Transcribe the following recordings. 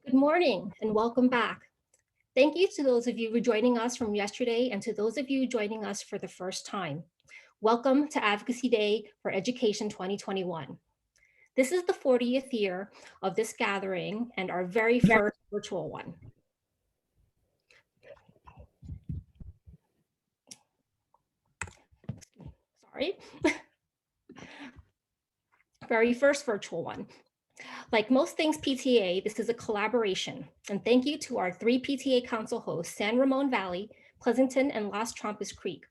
Good morning and welcome back. Thank you to those of you who are joining us from yesterday and to those of you joining us for the first time. Welcome to Advocacy Day for Education 2021. This is the 40th year of this gathering and our very first virtual one. Sorry. Very first virtual one. Like most things PTA, this is a collaboration. And thank you to our 3 PTA council hosts, San Ramon Valley, Pleasanton, and Las Trampas Creek.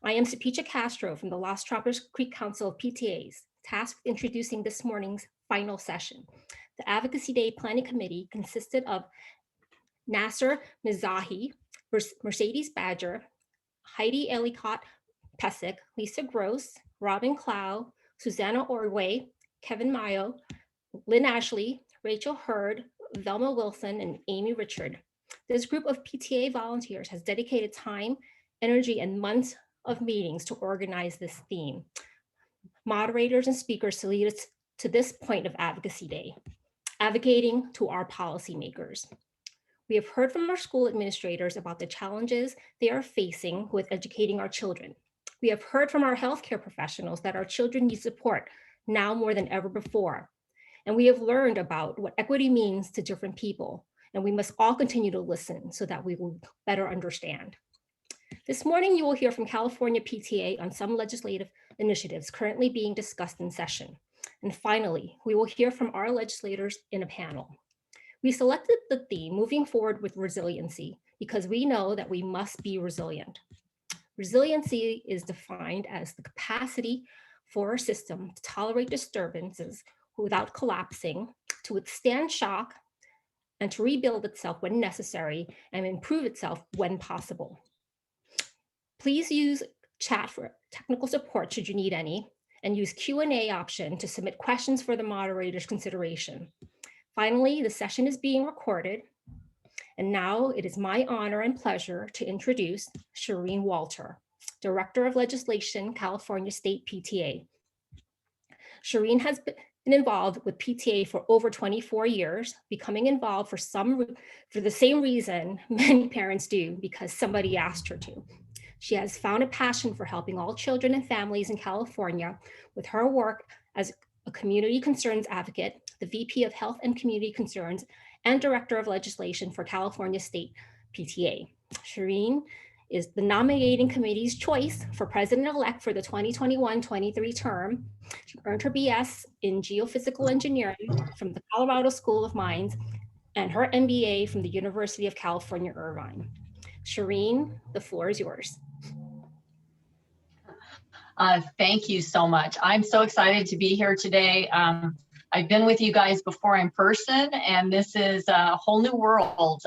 I am Sapicha Castro from the Las Trampas Creek Council of PTAs, tasked with introducing this morning's final session. The Advocacy Day Planning Committee consisted of Nasser Mizahi, Mercedes Badger, Heidi Ellicott Pesic, Lisa Gross, Robin Clow, Susanna Ordway, Kevin Mayo, Lynn Ashley, Rachel Hurd, Velma Wilson, and Amy Richard. This group of PTA volunteers has dedicated time, energy, and months of meetings to organize this theme. Moderators and speakers to lead us to this point of Advocacy Day, advocating to our policymakers. We have heard from our school administrators about the challenges they are facing with educating our children. We have heard from our healthcare professionals that our children need support now more than ever before. And we have learned about what equity means to different people, and we must all continue to listen so that we will better understand. This morning, you will hear from California PTA on some legislative initiatives currently being discussed in session. And finally, we will hear from our legislators in a panel. We selected the theme moving forward with resiliency because we know that we must be resilient. Resiliency is defined as the capacity for a system to tolerate disturbances without collapsing, to withstand shock, and to rebuild itself when necessary and improve itself when possible. Please use chat for technical support should you need any, and use Q&A option to submit questions for the moderator's consideration. Finally, the session is being recorded, and now it is my honor and pleasure to introduce Shireen Walter, Director of Legislation, California State PTA. Shireen has been involved with PTA for over 24 years, becoming involved for the same reason many parents do, because somebody asked her to. She has found a passion for helping all children and families in California with her work as a community concerns advocate, the VP of Health and Community Concerns, and Director of Legislation for California State PTA. Shireen is the nominating committee's choice for president-elect for the 2021-23 term. She earned her BS in geophysical engineering from the Colorado School of Mines and her MBA from the University of California, Irvine. Shireen, the floor is yours. Thank you so much. I'm so excited to be here today. I've been with you guys before in person, and this is a whole new world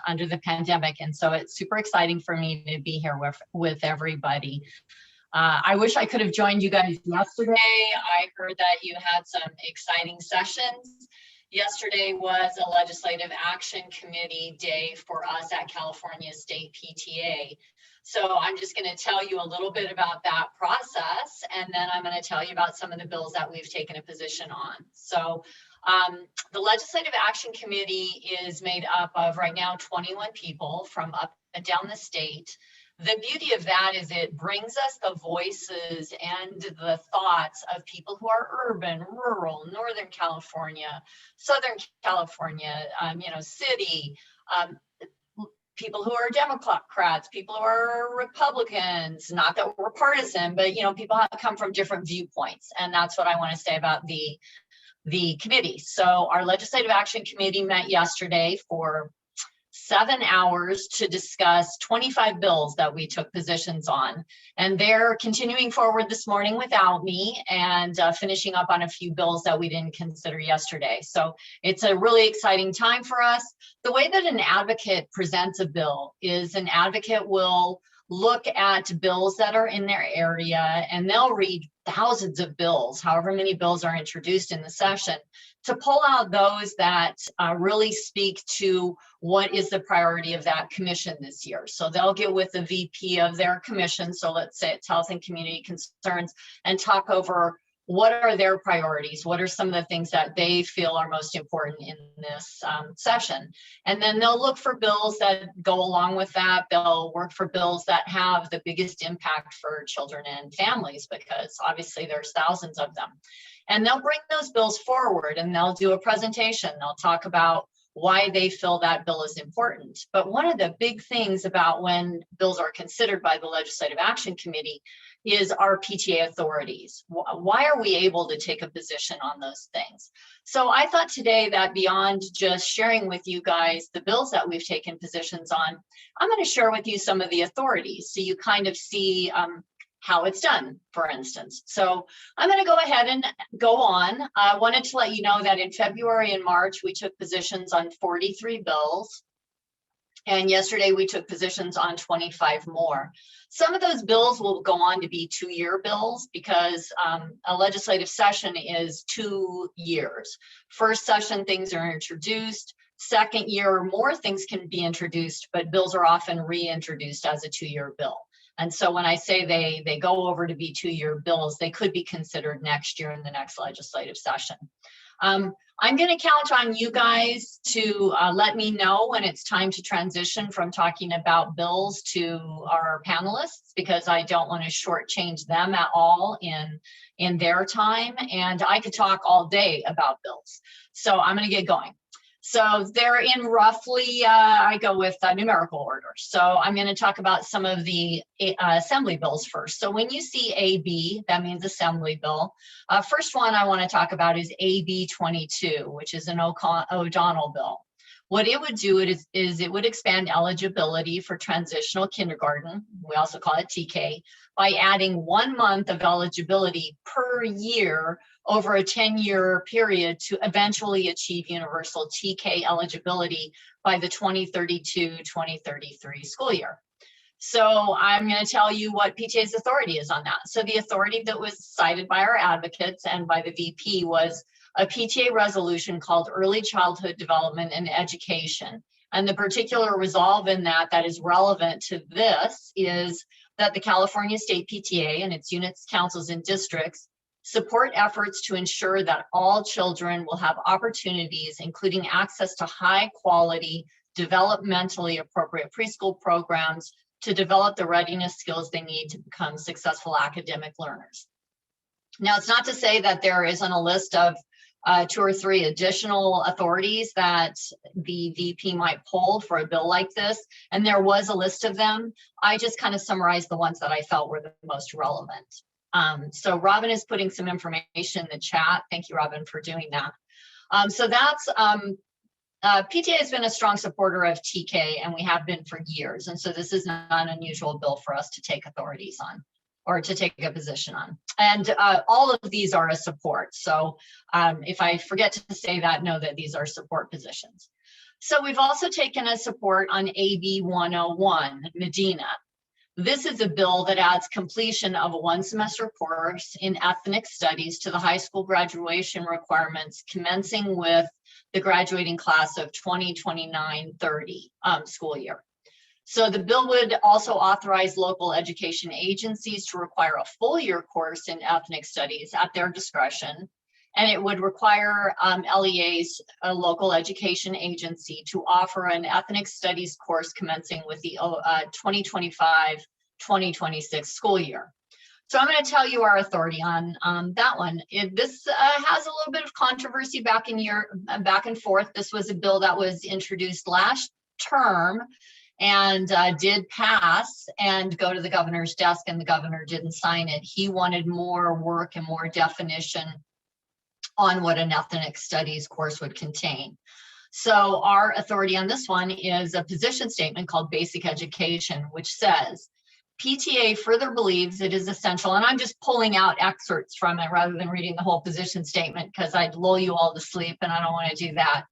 under the pandemic. And so it's super exciting for me to be here with everybody. I wish I could have joined you guys yesterday. I heard that you had some exciting sessions. Yesterday was a Legislative Action Committee day for us at California State PTA. So I'm just going to tell you a little bit about that process, and then I'm going to tell you about some of the bills that we've taken a position on. So the Legislative Action Committee is made up of right now 21 people from up and down the state. The beauty of that is it brings us the voices and the thoughts of people who are urban, rural, Northern California, Southern California, city, people who are Democrats, people who are Republicans, not that we're partisan, but people have come from different viewpoints. And that's what I want to say about the committee. So our Legislative Action Committee met yesterday for 7 hours to discuss 25 bills that we took positions on. And they're continuing forward this morning without me and finishing up on a few bills that we didn't consider yesterday. So it's a really exciting time for us. The way that an advocate presents a bill is an advocate will look at bills that are in their area, and they'll read thousands of bills, however many bills are introduced in the session, to pull out those that really speak to what is the priority of that commission this year. So they'll get with the VP of their commission, so let's say it's Health and Community Concerns, and talk over what are their priorities? What are some of the things that they feel are most important in this session? And then they'll look for bills that go along with that. They'll work for bills that have the biggest impact for children and families, because obviously there's thousands of them. And they'll bring those bills forward and they'll do a presentation. They'll talk about why they feel that bill is important. But one of the big things about when bills are considered by the Legislative Action Committee is our PTA authorities. Why are we able to take a position on those things? So I thought today that beyond just sharing with you guys the bills that we've taken positions on, I'm going to share with you some of the authorities so you kind of see how it's done, for instance. So I'm going to go ahead and go on. I wanted to let you know that in February and March, we took positions on 43 bills. And yesterday we took positions on 25 more. Some of those bills will go on to be 2-year bills because a legislative session is 2 years. First session, things are introduced. Second year, more things can be introduced, but bills are often reintroduced as a 2-year bill. And so when I say they go over to be 2-year bills, they could be considered next year in the next legislative session. I'm going to count on you guys to let me know when it's time to transition from talking about bills to our panelists, because I don't want to shortchange them at all in their time. And I could talk all day about bills. So I'm going to get going. So they're in roughly, I go with numerical order. So I'm going to talk about some of the assembly bills first. So when you see AB, that means assembly bill. First one I want to talk about is AB 22, which is an O'Donnell bill. What it would do is it would expand eligibility for transitional kindergarten, we also call it TK, by adding 1 month of eligibility per year over a 10-year period to eventually achieve universal TK eligibility by the 2032-2033 school year. So I'm going to tell you what PTA's authority is on that. So the authority that was cited by our advocates and by the VP was a PTA resolution called Early Childhood Development and Education. And the particular resolve in that is relevant to this is that the California State PTA and its units, councils, and districts support efforts to ensure that all children will have opportunities, including access to high quality, developmentally appropriate preschool programs to develop the readiness skills they need to become successful academic learners. Now, it's not to say that there isn't a list of 2 or 3 additional authorities that the VP might pull for a bill like this, and there was a list of them. I just kind of summarized the ones that I felt were the most relevant. So Robin is putting some information in the chat. Thank you, Robin, for doing that. So that's, PTA has been a strong supporter of TK, and we have been for years. And so this is not an unusual bill for us to take authorities on or to take a position on. And all of these are a support. So if I forget to say that, know that these are support positions. So we've also taken a support on AB 101, Medina. This is a bill that adds completion of a 1-semester course in ethnic studies to the high school graduation requirements, commencing with the graduating class of 2029-30 school year. So the bill would also authorize local education agencies to require a full year course in ethnic studies at their discretion. And it would require LEA's, a local education agency, to offer an ethnic studies course commencing with the 2025-2026 school year. So I'm going to tell you our authority on that one. This has a little bit of controversy back and forth. This was a bill that was introduced last term and did pass and go to the governor's desk, and the governor didn't sign it. He wanted more work and more definition on what an ethnic studies course would contain. So our authority on this one is a position statement called Basic Education, which says, PTA further believes it is essential, and I'm just pulling out excerpts from it rather than reading the whole position statement because I'd lull you all to sleep and I don't want to do that.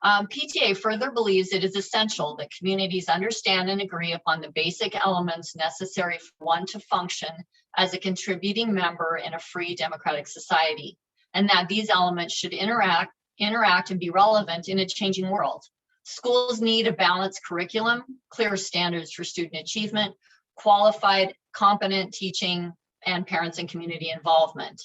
PTA further believes it is essential that communities understand and agree upon the basic elements necessary for one to function as a contributing member in a free democratic society, and that these elements should interact and be relevant in a changing world. Schools need a balanced curriculum, clear standards for student achievement, qualified, competent teaching, and parents and community involvement.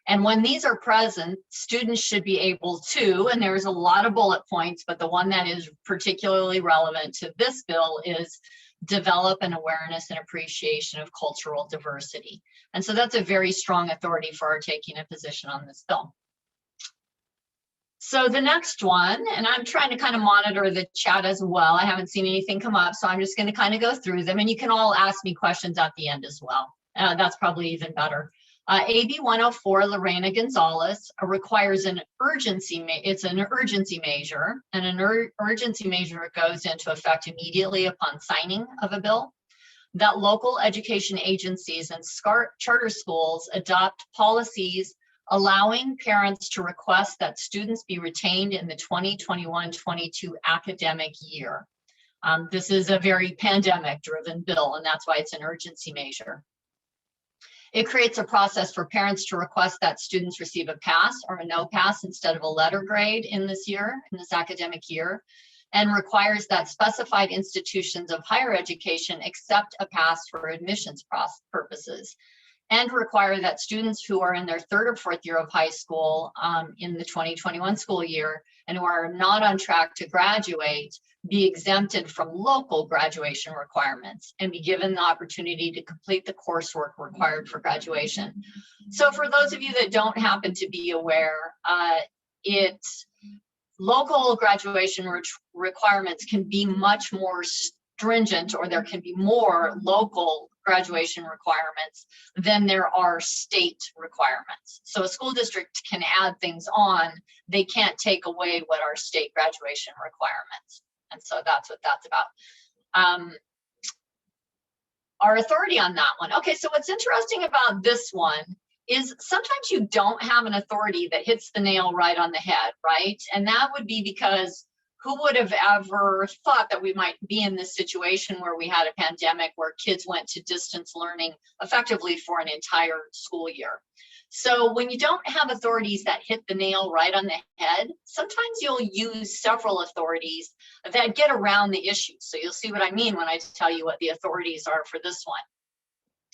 And when these are present, students should be able to, and there's a lot of bullet points, but the one that is particularly relevant to this bill is develop an awareness and appreciation of cultural diversity. And so that's a very strong authority for our taking a position on this bill. So the next one, and I'm trying to kind of monitor the chat as well. I haven't seen anything come up, so I'm just going to kind of go through them, and you can all ask me questions at the end as well. That's probably even better. AB 104, Lorena Gonzalez, requires an urgency, it's an urgency measure, and an urgency measure goes into effect immediately upon signing of a bill, that local education agencies and charter schools adopt policies allowing parents to request that students be retained in the 2021-22 academic year. This is a very pandemic-driven bill, and that's why it's an urgency measure. It creates a process for parents to request that students receive a pass or a no pass instead of a letter grade in this academic year, and requires that specified institutions of higher education accept a pass for admissions purposes, and require that students who are in their third or fourth year of high school in the 2021 school year and who are not on track to graduate be exempted from local graduation requirements and be given the opportunity to complete the coursework required for graduation. So for those of you that don't happen to be aware, local graduation requirements can be much more stringent, or there can be more local graduation requirements than there are state requirements. So a school district can add things on, they can't take away what are state graduation requirements. And so that's what that's about. Our authority on that one. Okay, so what's interesting about this one is sometimes you don't have an authority that hits the nail right on the head, right? And that would be because who would have ever thought that we might be in this situation where we had a pandemic where kids went to distance learning effectively for an entire school year? So when you don't have authorities that hit the nail right on the head, sometimes you'll use several authorities that get around the issue. So you'll see what I mean when I tell you what the authorities are for this one.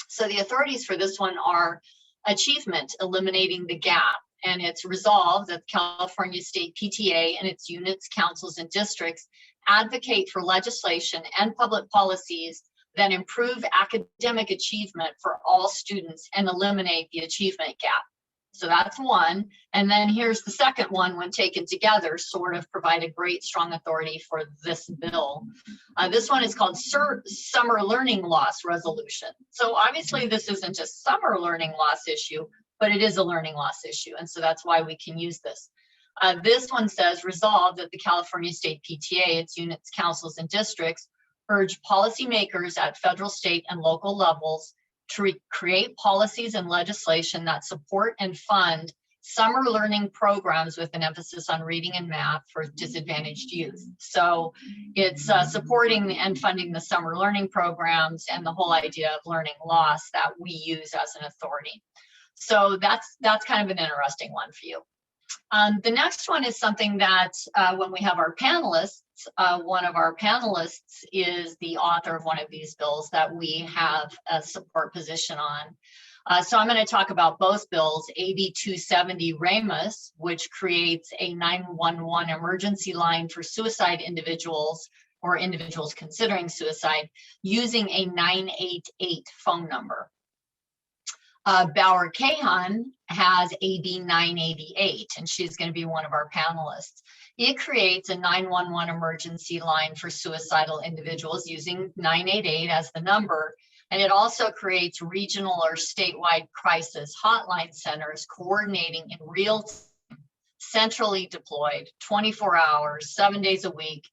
So the authorities for this one are achievement, eliminating the gap. And it's resolved that California State PTA and its units, councils, and districts advocate for legislation and public policies that improve academic achievement for all students and eliminate the achievement gap. So that's one. And then here's the second one, when taken together, sort of provide a great strong authority for this bill. This one is called Summer Learning Loss Resolution. So obviously this isn't a summer learning loss issue, but it is a learning loss issue. And so that's why we can use this. This one says, resolve that the California State PTA, its units, councils, and districts urge policymakers at federal, state, and local levels to create policies and legislation that support and fund summer learning programs with an emphasis on reading and math for disadvantaged youth. So it's supporting and funding the summer learning programs and the whole idea of learning loss that we use as an authority. So that's kind of an interesting one for you. The next one is something that when we have our panelists, one of our panelists is the author of one of these bills that we have a support position on. So I'm going to talk about both bills, AB 270 Ramos, which creates a 911 emergency line for suicide individuals or individuals considering suicide using a 988 phone number. Bauer-Kahan has AB 988, and she's going to be one of our panelists. It creates a 911 emergency line for suicidal individuals using 988 as the number, and it also creates regional or statewide crisis hotline centers coordinating in real time, centrally deployed, 24 hours, 7 days a week,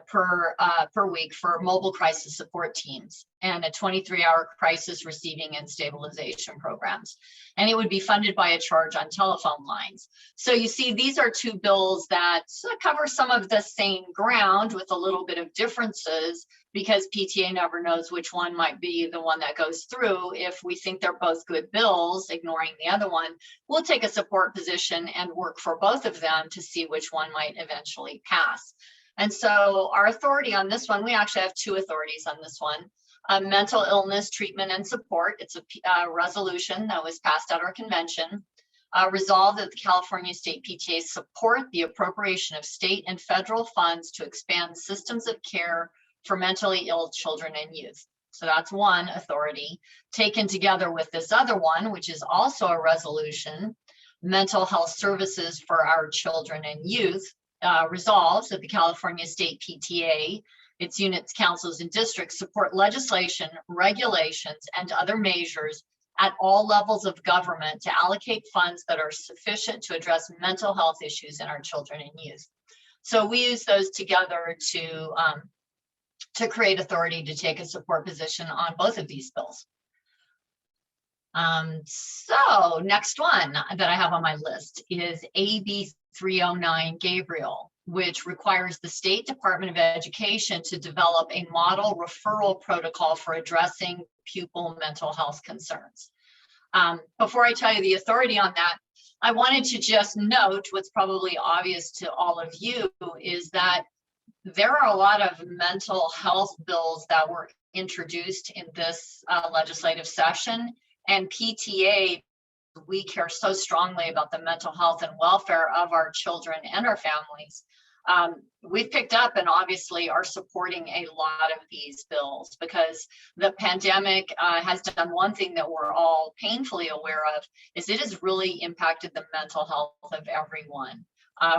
per week for mobile crisis support teams, and a 23-hour crisis receiving and stabilization programs. And it would be funded by a charge on telephone lines. So you see, these are two bills that cover some of the same ground with a little bit of differences, because PTA never knows which one might be the one that goes through. If we think they're both good bills, ignoring the other one, we'll take a support position and work for both of them to see which one might eventually pass. And so our authority on this one, we actually have two authorities on this one. Mental illness treatment and support. It's a resolution that was passed at our convention. Resolved that the California State PTA support the appropriation of state and federal funds to expand systems of care for mentally ill children and youth. So that's one authority. Taken together with this other one, which is also a resolution, mental health services for our children and youth, resolves that the California State PTA, its units, councils, and districts support legislation, regulations, and other measures at all levels of government to allocate funds that are sufficient to address mental health issues in our children and youth. So we use those together to create authority to take a support position on both of these bills. So next one that I have on my list is AB 309 Gabriel, which requires the State Department of Education to develop a model referral protocol for addressing pupil mental health concerns. Before I tell you the authority on that, I wanted to just note what's probably obvious to all of you is that there are a lot of mental health bills that were introduced in this legislative session, and PTA, we care so strongly about the mental health and welfare of our children and our families. We've picked up and obviously are supporting a lot of these bills because the pandemic has done one thing that we're all painfully aware of, is it has really impacted the mental health of everyone,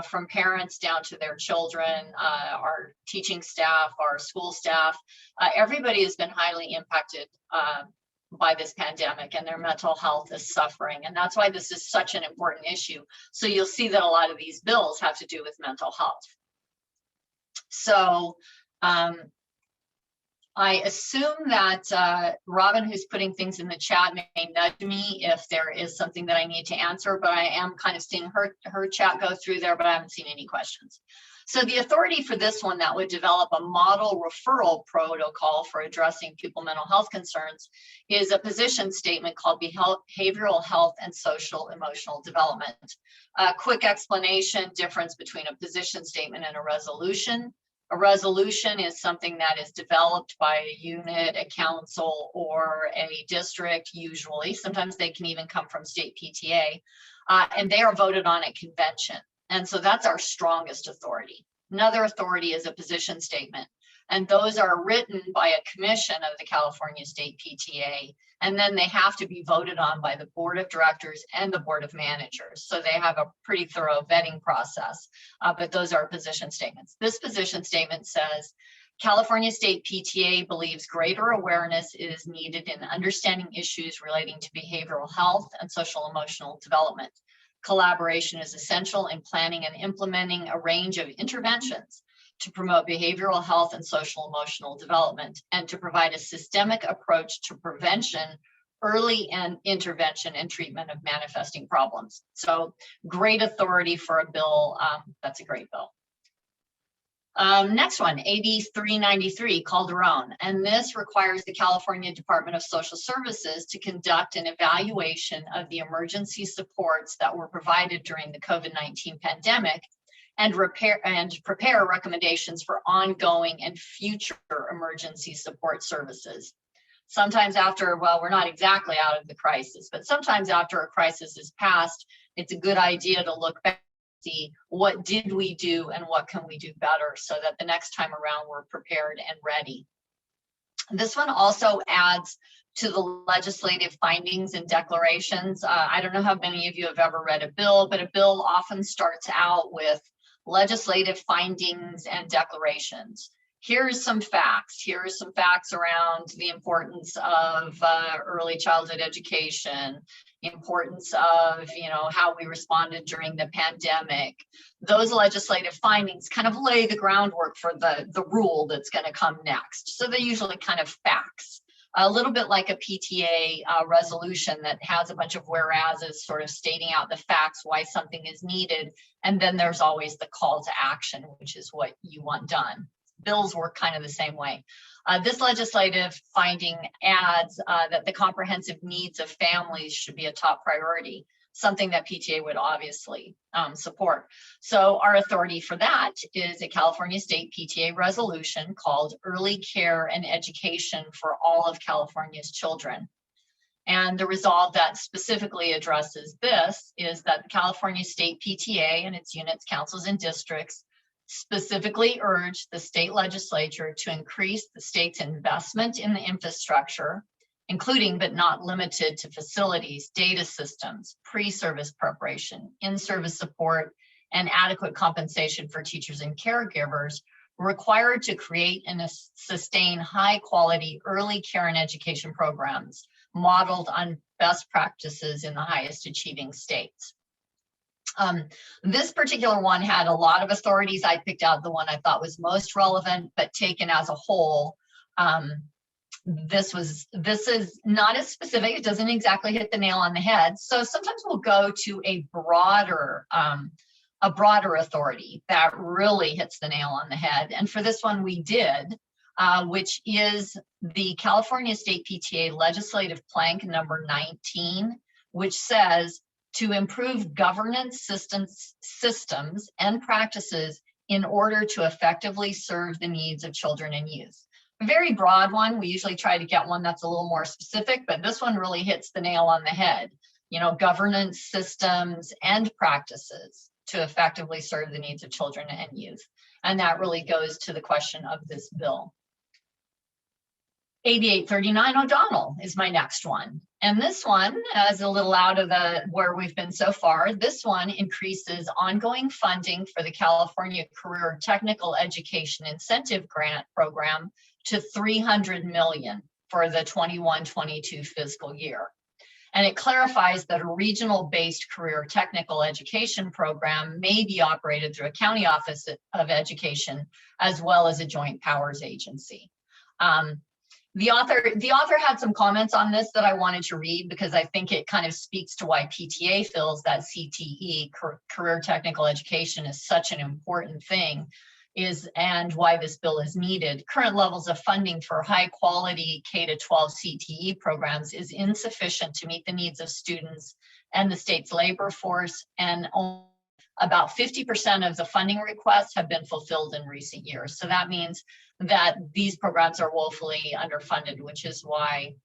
from parents down to their children, our teaching staff, our school staff. Everybody has been highly impacted by this pandemic, and their mental health is suffering. And that's why this is such an important issue. So you'll see that a lot of these bills have to do with mental health. So I assume that Robin, who's putting things in the chat, may nudge me if there is something that I need to answer, but I am kind of seeing her chat go through there, but I haven't seen any questions. So the authority for this one that would develop a model referral protocol for addressing pupil mental health concerns is a position statement called Behavioral Health and Social Emotional Development. A quick explanation, difference between a position statement and a resolution. A resolution is something that is developed by a unit, a council, or a district usually. Sometimes they can even come from state PTA, and they are voted on at convention. And so that's our strongest authority. Another authority is a position statement, and those are written by a commission of the California State PTA, and then they have to be voted on by the board of directors and the board of managers. So they have a pretty thorough vetting process, but those are position statements. This position statement says, California State PTA believes greater awareness is needed in understanding issues relating to behavioral health and social emotional development. Collaboration is essential in planning and implementing a range of interventions to promote behavioral health and social emotional development, and to provide a systemic approach to prevention, early and intervention and treatment of manifesting problems. So great authority for a bill. That's a great bill. Next one, AB 393, Calderon, and this requires the California Department of Social Services to conduct an evaluation of the emergency supports that were provided during the COVID-19 pandemic and prepare recommendations for ongoing and future emergency support services. Sometimes after, well, we're not exactly out of the crisis, but sometimes after a crisis is passed, it's a good idea to look back, see what did we do and what can we do better so that the next time around we're prepared and ready. This one also adds to the legislative findings and declarations. I don't know how many of you have ever read a bill, but a bill often starts out with legislative findings and declarations. Here's some facts. Here are some facts around the importance of early childhood education, importance of, how we responded during the pandemic. Those legislative findings kind of lay the groundwork for the rule that's going to come next. So they're usually kind of facts, a little bit like a PTA resolution that has a bunch of whereases sort of stating out the facts, why something is needed. And then there's always the call to action, which is what you want done. Bills work kind of the same way. This legislative finding adds that the comprehensive needs of families should be a top priority, something that PTA would obviously support. So our authority for that is a California State PTA resolution called Early Care and Education for All of California's Children. And the resolve that specifically addresses this is that the California State PTA and its units, councils, and districts specifically urge the state legislature to increase the state's investment in the infrastructure, including but not limited to facilities, data systems, pre-service preparation, in-service support, and adequate compensation for teachers and caregivers required to create and sustain high-quality early care and education programs modeled on best practices in the highest achieving states. This particular one had a lot of authorities. I picked out the one I thought was most relevant, but taken as a whole, this is not as specific. It doesn't exactly hit the nail on the head. So sometimes we'll go to a broader authority that really hits the nail on the head. And for this one we did, which is the California State PTA legislative plank number 19, which says to improve governance systems and practices in order to effectively serve the needs of children and youth. A very broad one. We usually try to get one that's a little more specific, but this one really hits the nail on the head. You know, governance systems and practices to effectively serve the needs of children and youth. And that really goes to the question of this bill. AB 839 O'Donnell is my next one. And this one is a little out of where we've been so far. This one increases ongoing funding for the California Career Technical Education Incentive Grant Program to $300 million for the 21-22 fiscal year. And it clarifies that a regional-based career technical education program may be operated through a county office of education as well as a joint powers agency. The author had some comments on this that I wanted to read because I think it kind of speaks to why PTA feels that CTE, career technical education, is such an important thing, and why this bill is needed. Current levels of funding for high quality K-12 CTE programs is insufficient to meet the needs of students and the state's labor force, and about 50% of the funding requests have been fulfilled in recent years. So that means that these programs are woefully underfunded, which is why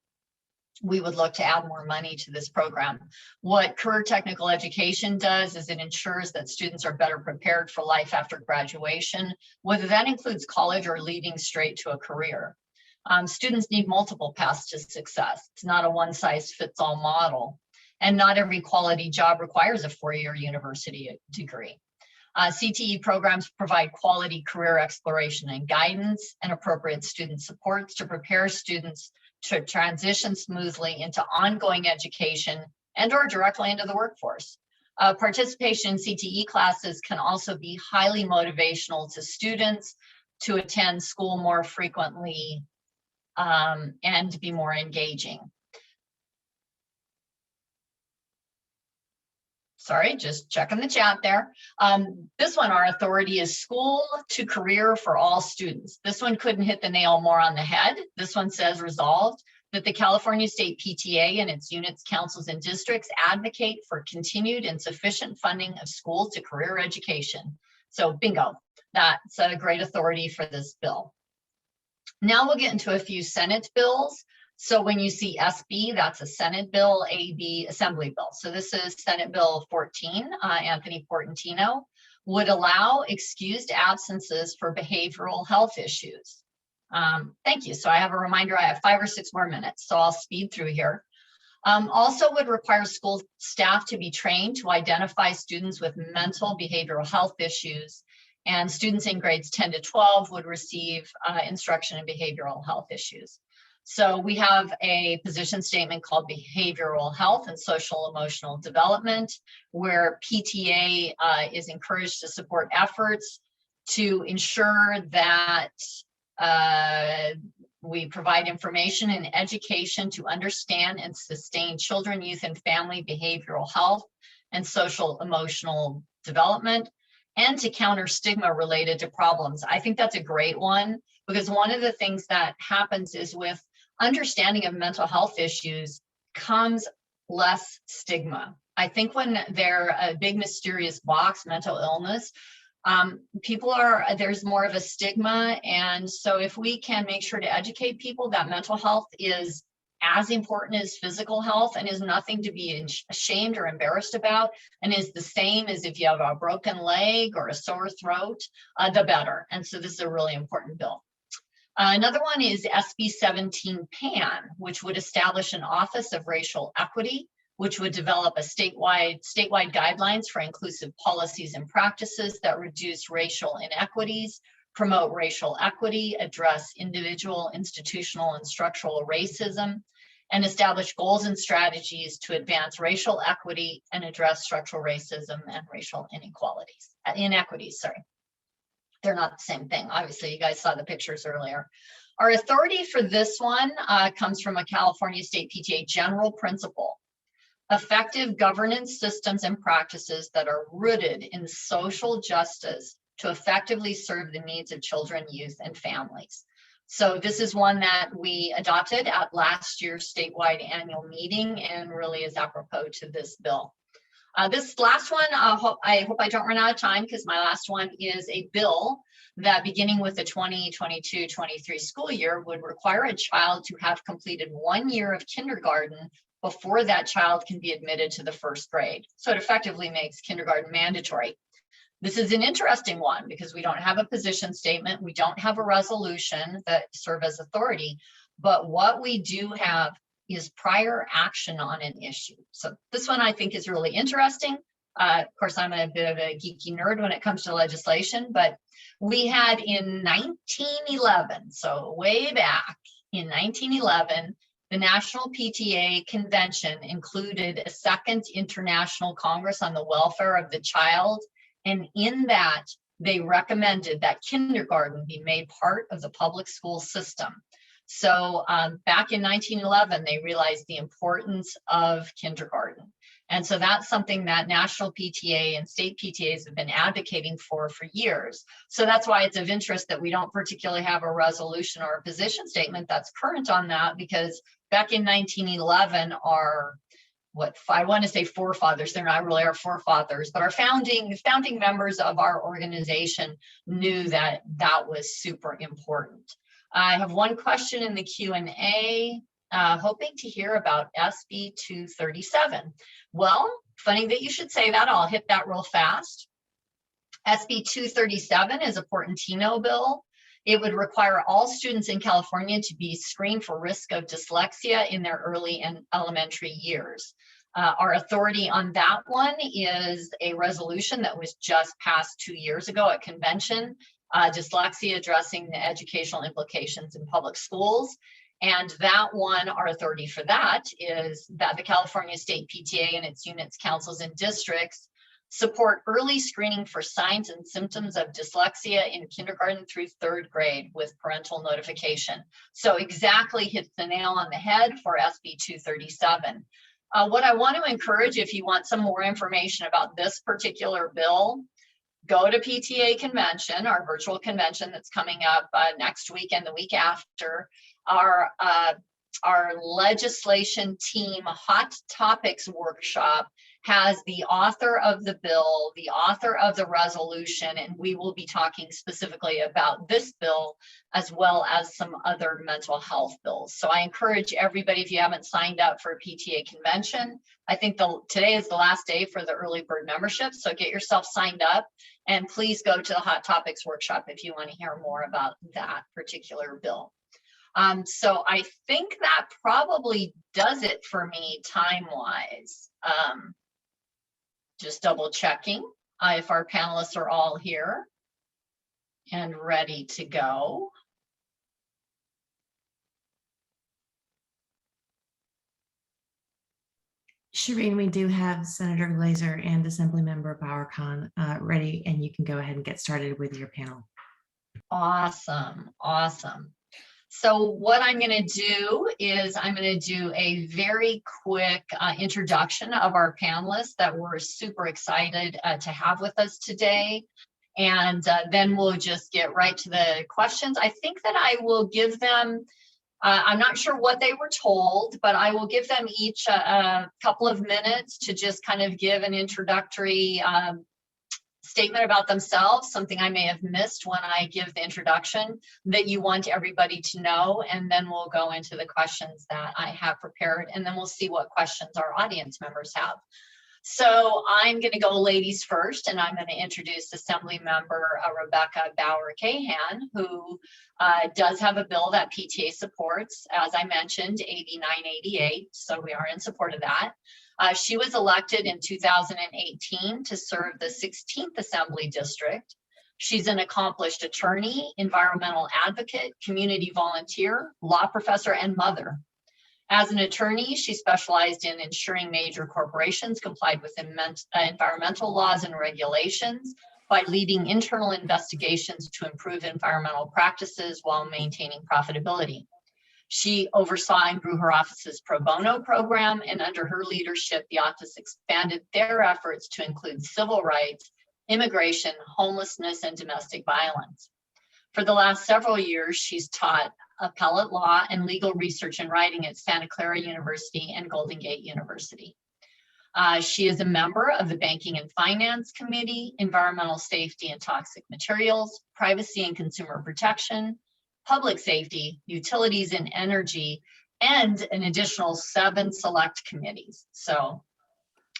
we would look to add more money to this program. What career technical education does is it ensures that students are better prepared for life after graduation, whether that includes college or leading straight to a career. Students need multiple paths to success. It's not a one-size-fits-all model. And not every quality job requires a four-year university degree. CTE programs provide quality career exploration and guidance and appropriate student supports to prepare students to transition smoothly into ongoing education and or directly into the workforce. Participation in CTE classes can also be highly motivational to students to attend school more frequently and be more engaging. Sorry, just checking the chat there. This one, our authority is school to career for all students. This one couldn't hit the nail more on the head. This one says resolved that the California State PTA and its units, councils, and districts advocate for continued and sufficient funding of school to career education. So bingo, that's a great authority for this bill. Now we'll get into a few Senate bills. So when you see SB, that's a Senate bill, AB, Assembly bill. So this is Senate Bill 14, Anthony Portantino, would allow excused absences for behavioral health issues. Thank you. So I have a reminder, I have 5 or 6 more minutes, so I'll speed through here. Also would require school staff to be trained to identify students with mental behavioral health issues, and students in grades 10 to 12 would receive instruction in behavioral health issues. So we have a position statement called Behavioral Health and Social Emotional Development, where PTA is encouraged to support efforts to ensure that we provide information and education to understand and sustain children, youth, and family behavioral health and social emotional development, and to counter stigma related to problems. I think that's a great one, because one of the things that happens is with understanding of mental health issues comes less stigma. I think when they're a big mysterious box, mental illness, there's more of a stigma. And so if we can make sure to educate people that mental health is as important as physical health and is nothing to be ashamed or embarrassed about, and is the same as if you have a broken leg or a sore throat, the better. And so this is a really important bill. Another one is SB 17 PAN, which would establish an Office of Racial Equity, which would develop a statewide guidelines for inclusive policies and practices that reduce racial inequities, promote racial equity, address individual, institutional, and structural racism, and establish goals and strategies to advance racial equity and address structural racism and racial inequities. They're not the same thing. Obviously, you guys saw the pictures earlier. Our authority for this one comes from a California State PTA general principle: effective governance systems and practices that are rooted in social justice to effectively serve the needs of children, youth, and families. So this is one that we adopted at last year's statewide annual meeting and really is apropos to this bill. This last one, I hope I don't run out of time, because my last one is a bill that, beginning with the 2022-23 school year, would require a child to have completed 1 year of kindergarten before that child can be admitted to the first grade. So it effectively makes kindergarten mandatory. This is an interesting one because we don't have a position statement. We don't have a resolution that serve as authority, but what we do have is prior action on an issue. So this one I think is really interesting. Of course, I'm a bit of a geeky nerd when it comes to legislation, but we had in 1911, so way back in 1911, the National PTA Convention included a second International Congress on the Welfare of the Child. And in that, they recommended that kindergarten be made part of the public school system. So back in 1911, they realized the importance of kindergarten. And so that's something that national PTA and state PTAs have been advocating for years. So that's why it's of interest that we don't particularly have a resolution or a position statement that's current on that, because back in 1911, our I want to say forefathers, they're not really our forefathers, but our founding members of our organization knew that that was super important. I have one question in the Q&A, hoping to hear about SB 237. Well, funny that you should say that. I'll hit that real fast. SB 237 is a Portantino bill. It would require all students in California to be screened for risk of dyslexia in their early and elementary years. Our authority on that one is a resolution that was just passed 2 years ago at convention, dyslexia addressing the educational implications in public schools. And that one, our authority for that is that the California State PTA and its units, councils, and districts support early screening for signs and symptoms of dyslexia in kindergarten through 3rd grade with parental notification. So exactly hits the nail on the head for SB 237. What I want to encourage, if you want some more information about this particular bill, go to PTA convention, our virtual convention that's coming up next week and the week after. Our legislation team hot topics workshop has the author of the bill, the author of the resolution, and we will be talking specifically about this bill as well as some other mental health bills. So I encourage everybody, if you haven't signed up for a PTA convention, I think today is the last day for the early bird membership. So get yourself signed up and please go to the hot topics workshop if you want to hear more about that particular bill. So I think that probably does it for me time-wise. Just double checking if our panelists are all here and ready to go. Shireen, we do have Senator Glazer and Assemblymember Bauer-Kahan ready, and you can go ahead and get started with your panel. Awesome, awesome. So what I'm going to do is I'm going to do a very quick introduction of our panelists that we're super excited to have with us today. And then we'll just get right to the questions. I think that I will give them, I'm not sure what they were told, but I will give them each a couple of minutes to just kind of give an introductory statement about themselves, something I may have missed when I give the introduction that you want everybody to know, and then we'll go into the questions that I have prepared, and then we'll see what questions our audience members have. So I'm going to go ladies first, and I'm going to introduce Assemblymember Rebecca Bauer-Kahan, who does have a bill that PTA supports, as I mentioned, AB 988, so we are in support of that. She was elected in 2018 to serve the 16th Assembly District. She's an accomplished attorney, environmental advocate, community volunteer, law professor, and mother. As an attorney, she specialized in ensuring major corporations complied with environmental laws and regulations by leading internal investigations to improve environmental practices while maintaining profitability. She oversaw and grew her office's pro bono program, and under her leadership, the office expanded their efforts to include civil rights, immigration, homelessness, and domestic violence. For the last several years, she's taught appellate law and legal research and writing at Santa Clara University and Golden Gate University. She is a member of the Banking and Finance Committee, Environmental Safety and Toxic Materials, Privacy and Consumer Protection, Public Safety, Utilities and Energy, and an additional 7 select committees. So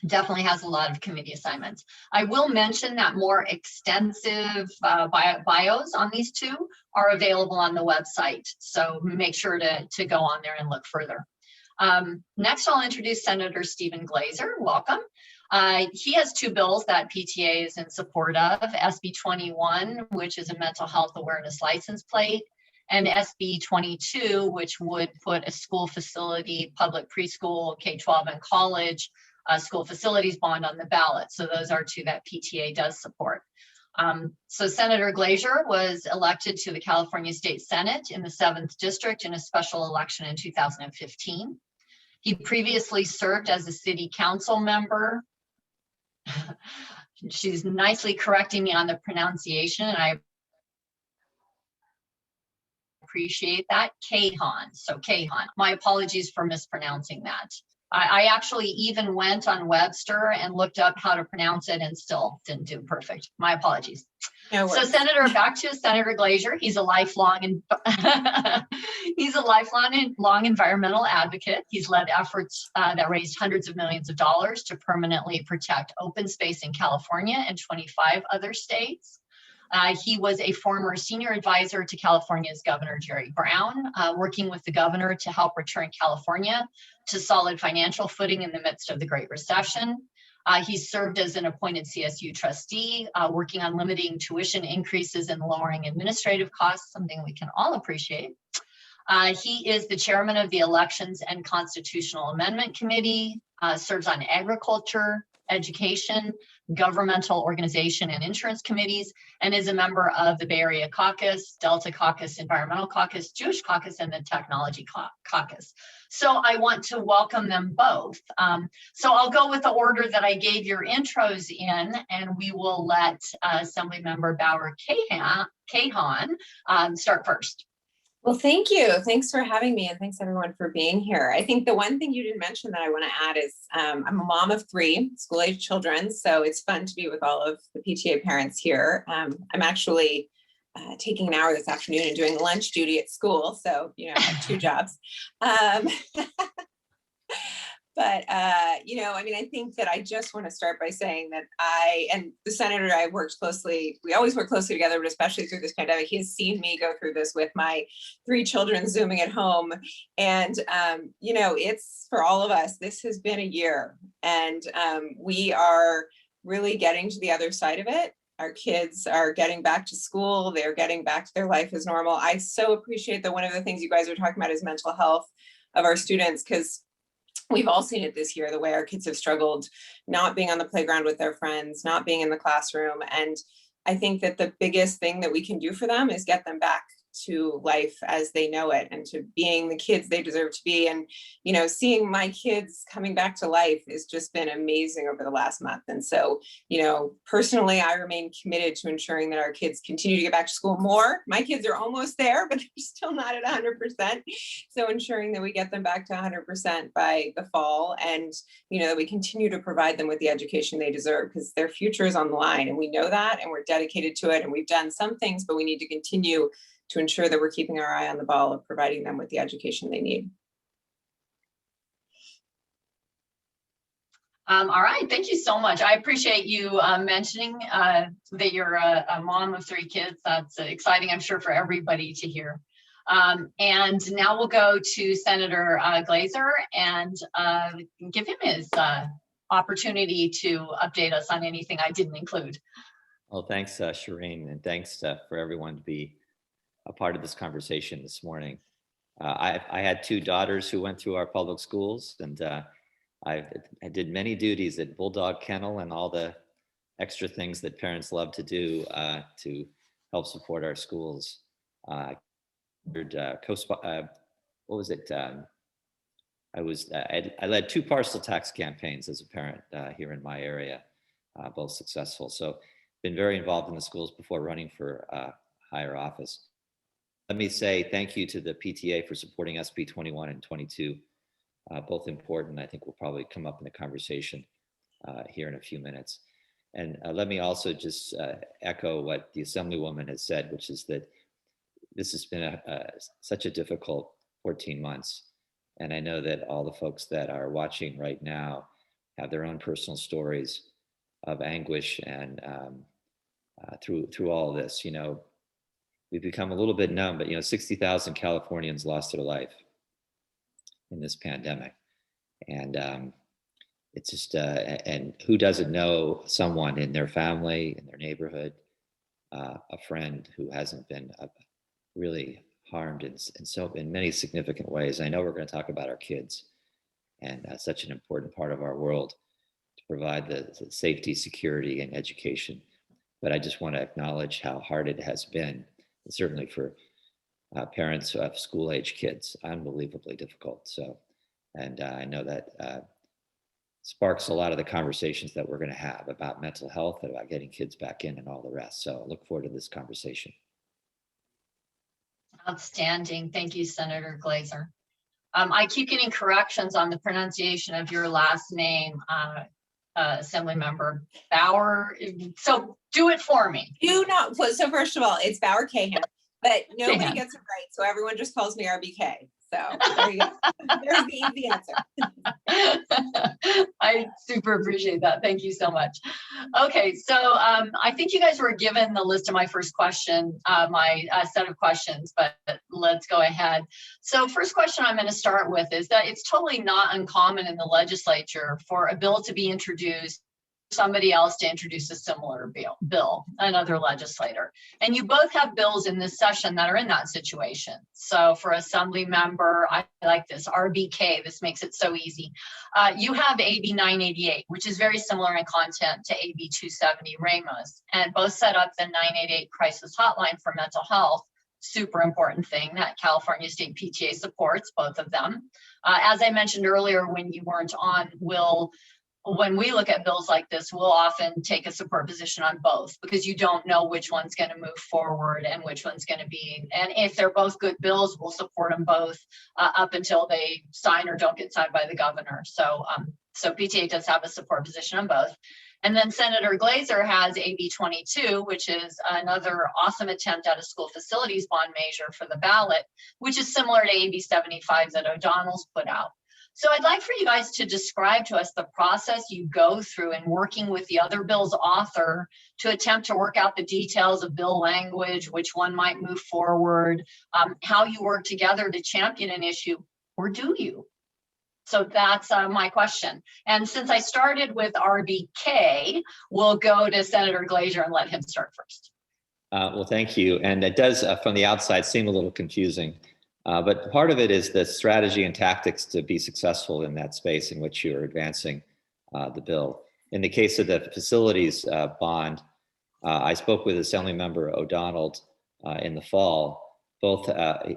definitely has a lot of committee assignments. I will mention that more extensive bios on these two are available on the website. So make sure to go on there and look further. Next, I'll introduce Senator Stephen Glazer. Welcome. He has 2 bills that PTA is in support of, SB 21, which is a mental health awareness license plate, and SB 22, which would put a school facility, public preschool, K-12 and college school facilities bond on the ballot. So those are 2 that PTA does support. So Senator Glazer was elected to the California State Senate in the 7th District in a special election in 2015. He previously served as a city council member. She's nicely correcting me on the pronunciation, and I appreciate that. Kahan, so Kahan. My apologies for mispronouncing that. I actually even went on Webster and looked up how to pronounce it and still didn't do perfect. My apologies. No worries. So back to Senator Glazer. He's a lifelong environmental advocate. He's led efforts that raised hundreds of millions of dollars to permanently protect open space in California and 25 other states. He was a former senior advisor to California's Governor Jerry Brown, working with the governor to help return California to solid financial footing in the midst of the Great Recession. He served as an appointed CSU trustee, working on limiting tuition increases and lowering administrative costs, something we can all appreciate. He is the chairman of the Elections and Constitutional Amendment Committee, serves on agriculture, education, governmental organization and insurance committees, and is a member of the Bay Area Caucus, Delta Caucus, Environmental Caucus, Jewish Caucus, and the Technology Caucus. So I want to welcome them both. So I'll go with the order that I gave your intros in, and we will let Assemblymember Bauer-Kahan start first. Well, thank you. Thanks for having me, and thanks everyone for being here. I think the one thing you didn't mention that I want to add is I'm a mom of 3 school-age children, so it's fun to be with all of the PTA parents here. I'm actually taking an hour this afternoon and doing lunch duty at school, so I have 2 jobs. But, I think that I just want to start by saying that I and the senator I worked closely, we always work closely together, but especially through this pandemic, he has seen me go through this with my 3 children Zooming at home. And, it's for all of us, this has been a year, and we are really getting to the other side of it. Our kids are getting back to school. They're getting back to their life as normal. I so appreciate that one of the things you guys are talking about is mental health of our students, because we've all seen it this year, the way our kids have struggled, not being on the playground with their friends, not being in the classroom. And I think that the biggest thing that we can do for them is get them back to life as they know it and to being the kids they deserve to be. And, you know, seeing my kids coming back to life has just been amazing over the last month. And so, you know, personally, I remain committed to ensuring that our kids continue to get back to school more. My kids are almost there, but they're still not at 100%. So ensuring that we get them back to 100% by the fall, and, you know, that we continue to provide them with the education they deserve, because their future is on the line. And we know that, and we're dedicated to it. And we've done some things, but we need to continue to ensure that we're keeping our eye on the ball of providing them with the education they need. All right, thank you so much. I appreciate you mentioning that you're a mom of 3 kids. That's exciting, I'm sure, for everybody to hear. And now we'll go to Senator Glazer and give him his opportunity to update us on anything I didn't include. Well, thanks, Shireen, and thanks for everyone to be a part of this conversation this morning. I had 2 daughters who went through our public schools, and I did many duties at Bulldog Kennel and all the extra things that parents love to do to help support our schools. What was it? I led 2 parcel tax campaigns as a parent here in my area, both successful. So been very involved in the schools before running for higher office. Let me say thank you to the PTA for supporting SB 21 and 22, both important. I think will probably come up in the conversation here in a few minutes. And let me also just echo what the Assemblywoman has said, which is that this has been such a difficult 14 months. And I know that all the folks that are watching right now have their own personal stories of anguish and through all of this. You know, we've become a little bit numb, but, you know, 60,000 Californians lost their life in this pandemic. And it's just, and who doesn't know someone in their family, in their neighborhood, a friend who hasn't been really harmed in many significant ways. I know we're going to talk about our kids, and such an important part of our world to provide the safety, security, and education. But I just want to acknowledge how hard it has been, certainly for parents who have school-age kids, unbelievably difficult. So, and I know that sparks a lot of the conversations that we're going to have about mental health, about getting kids back in, and all the rest. So I look forward to this conversation. Outstanding. Thank you, Senator Glazer. I keep getting corrections on the pronunciation of your last name, Assemblymember Bauer. So do it for me. Do not. So first of all, it's Bauer-Kahan, but nobody gets it right. So everyone just calls me RBK. So there you go. There's the easy answer. I super appreciate that. Thank you so much. Okay, so I think you guys were given the list of my first question, my set of questions, but let's go ahead. So first question I'm going to start with is that it's totally not uncommon in the legislature for a bill to be introduced, somebody else to introduce a similar bill, another legislator. And you both have bills in this session that are in that situation. So for Assemblymember, I like this, RBK, this makes it so easy. You have AB 988, which is very similar in content to AB 270 Ramos, and both set up the 988 crisis hotline for mental health. Super important thing that California State PTA supports, both of them. As I mentioned earlier, when you weren't on, when we look at bills like this, we'll often take a support position on both, because you don't know which one's going to move forward and which one's going to be. And if they're both good bills, we'll support them both up until they sign or don't get signed by the governor. So PTA does have a support position on both. And then Senator Glazer has AB 22, which is another awesome attempt at a school facilities bond measure for the ballot, which is similar to AB 75 that O'Donnell's put out. So I'd like for you guys to describe to us the process you go through in working with the other bill's author to attempt to work out the details of bill language, which one might move forward, how you work together to champion an issue, or do you? So that's my question. And since I started with RBK, we'll go to Senator Glazer and let him start first. Well, thank you. And it does, from the outside, seem a little confusing. But part of it is the strategy and tactics to be successful in that space in which you're advancing the bill. In the case of the facilities bond, I spoke with Assemblymember O'Donnell in the fall, both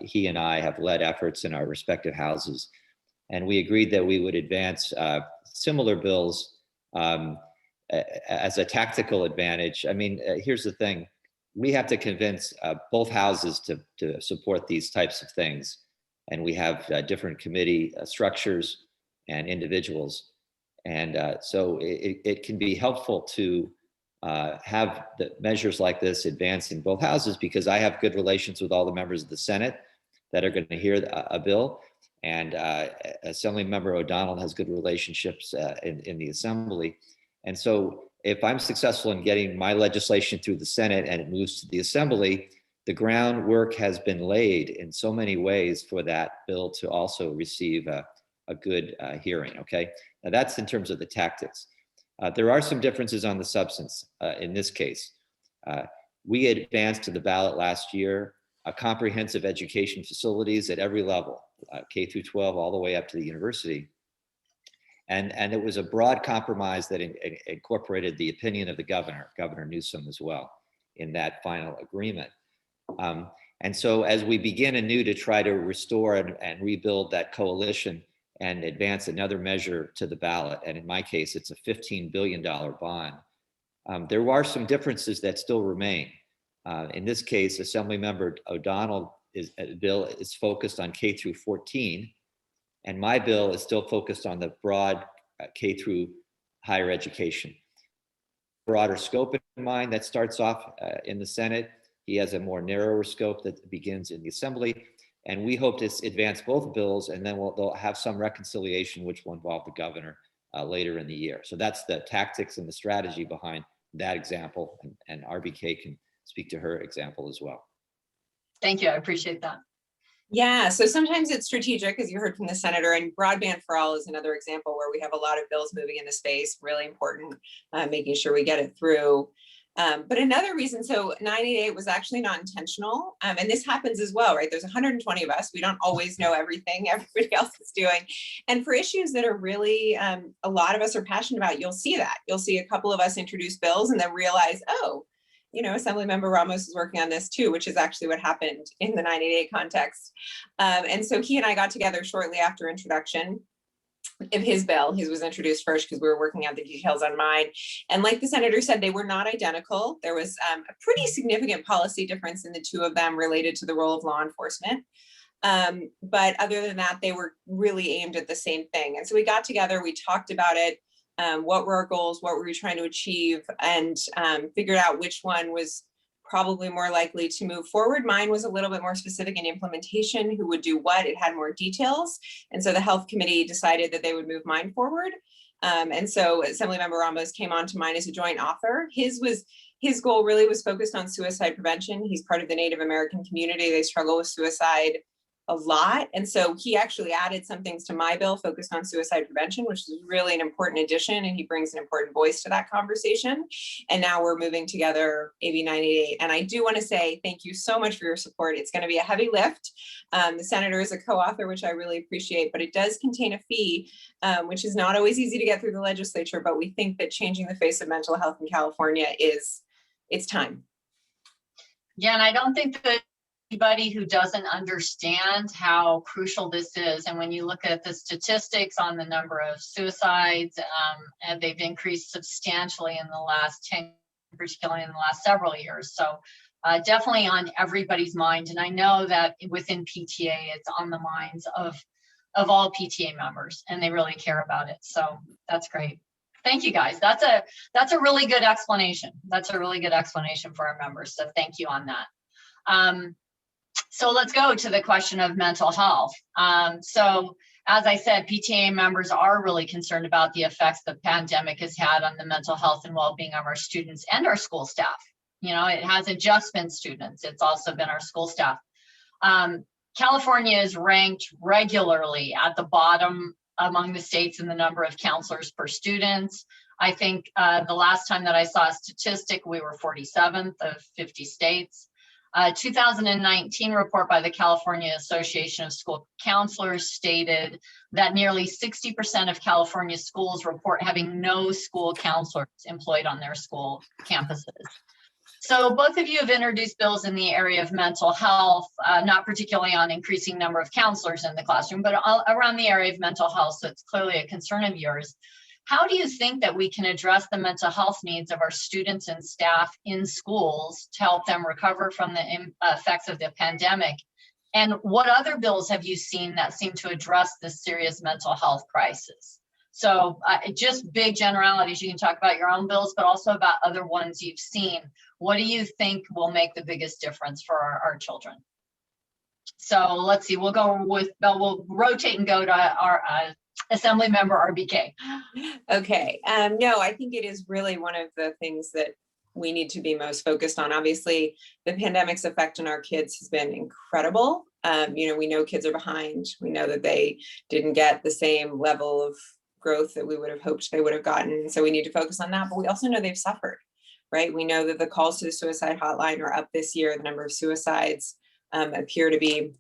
he and I have led efforts in our respective houses. And we agreed that we would advance similar bills as a tactical advantage. I mean, here's the thing. We have to convince both houses to support these types of things. And we have different committee structures and individuals. And so it can be helpful to have the measures like this advance in both houses, because I have good relations with all the members of the Senate that are going to hear a bill. And Assemblymember O'Donnell has good relationships in the Assembly. And so if I'm successful in getting my legislation through the Senate and it moves to the Assembly, the groundwork has been laid in so many ways for that bill to also receive a good hearing, okay? Now that's in terms of the tactics. There are some differences on the substance in this case. We advanced to the ballot last year comprehensive education facilities at every level, K through 12, all the way up to the university. And it was a broad compromise that incorporated the opinion of the governor, Governor Newsom as well, in that final agreement. And so as we begin anew to try to restore and rebuild that coalition and advance another measure to the ballot, and in my case, it's a $15 billion bond, there are some differences that still remain. In this case, Assemblymember O'Donnell's bill is focused on K through 14, and my bill is still focused on the broad K through higher education. Broader scope in mind that starts off in the Senate. He has a more narrower scope that begins in the Assembly. And we hope to advance both bills, and then they'll have some reconciliation which will involve the governor later in the year. So that's the tactics and the strategy behind that example. And RBK can speak to her example as well. Thank you, I appreciate that. Yeah, so sometimes it's strategic, as you heard from the senator, and broadband for all is another example where we have a lot of bills moving in the space, really important, making sure we get it through. But another reason, so 988 was actually not intentional. And this happens as well, right? There's 120 of us. We don't always know everything everybody else is doing. And for issues that are really, a lot of us are passionate about, you'll see that. You'll see a couple of us introduce bills and then realize, oh, you know, Assemblymember Ramos is working on this too, which is actually what happened in the 988 context. And so he and I got together shortly after introduction of his bill. His was introduced first because we were working out the details on mine. And like the senator said, they were not identical. There was a pretty significant policy difference in the two of them related to the role of law enforcement. But other than that, they were really aimed at the same thing. And so we got together, we talked about it. What were our goals? What were we trying to achieve? And figured out which one was probably more likely to move forward. Mine was a little bit more specific in implementation, who would do what, it had more details. And so the health committee decided that they would move mine forward. And so Assemblymember Ramos came on to mine as a joint author. His goal really was focused on suicide prevention. He's part of the Native American community. They struggle with suicide a lot. And so he actually added some things to my bill focused on suicide prevention, which is really an important addition. And he brings an important voice to that conversation. And now we're moving together AB 988. And I do want to say thank you so much for your support. It's going to be a heavy lift. The senator is a co-author, which I really appreciate, but it does contain a fee, which is not always easy to get through the legislature. But we think that changing the face of mental health in California it's time. Yeah, and I don't think that anybody who doesn't understand how crucial this is, and when you look at the statistics on the number of suicides, and they've increased substantially in the last 10, particularly in the last several years. So definitely on everybody's mind. And I know that within PTA, it's on the minds of all PTA members, and they really care about it. So that's great. Thank you, guys. That's a really good explanation. That's a really good explanation for our members. So thank you on that. So let's go to the question of mental health. So as I said, PTA members are really concerned about the effects the pandemic has had on the mental health and well-being of our students and our school staff. You know, it hasn't just been students, it's also been our school staff. California is ranked regularly at the bottom among the states in the number of counselors per student. I think the last time that I saw a statistic, we were 47th of 50 states. 2019 report by the California Association of School Counselors stated that nearly 60% of California schools report having no school counselors employed on their school campuses. So both of you have introduced bills in the area of mental health, not particularly on increasing number of counselors in the classroom, but around the area of mental health. So it's clearly a concern of yours. How do you think that we can address the mental health needs of our students and staff in schools to help them recover from the effects of the pandemic? And what other bills have you seen that seem to address this serious mental health crisis? So just big generalities. You can talk about your own bills, but also about other ones you've seen. What do you think will make the biggest difference for our children? So let's see, we'll rotate and go to our Assemblymember RBK. Okay, no, I think it is really one of the things that we need to be most focused on. Obviously, the pandemic's effect on our kids has been incredible. We know kids are behind. We know that they didn't get the same level of growth that we would have hoped they would have gotten. So we need to focus on that, but we also know they've suffered, right? We know that the calls to the suicide hotline are up this year. The number of suicides appear to be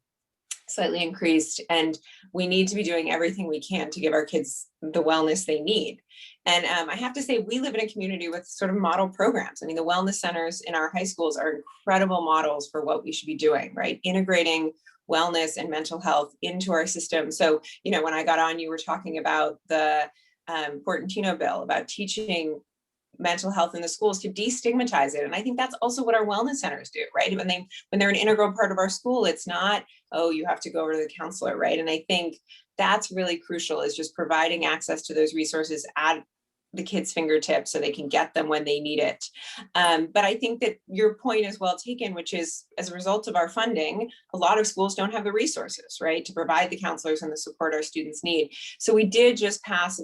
slightly increased, and we need to be doing everything we can to give our kids the wellness they need. And I have to say, we live in a community with sort of model programs. I mean, the wellness centers in our high schools are incredible models for what we should be doing, right? Integrating wellness and mental health into our system. So, when I got on, you were talking about the Portantino bill, about teaching mental health in the schools to destigmatize it. And I think that's also what our wellness centers do, right? When they're an integral part of our school, it's not, oh, you have to go over to the counselor, right? And I think that's really crucial, is just providing access to those resources at the kids' fingertips so they can get them when they need it. But I think that your point is well taken, which is, as a result of our funding, a lot of schools don't have the resources, right, to provide the counselors and the support our students need. So we did just pass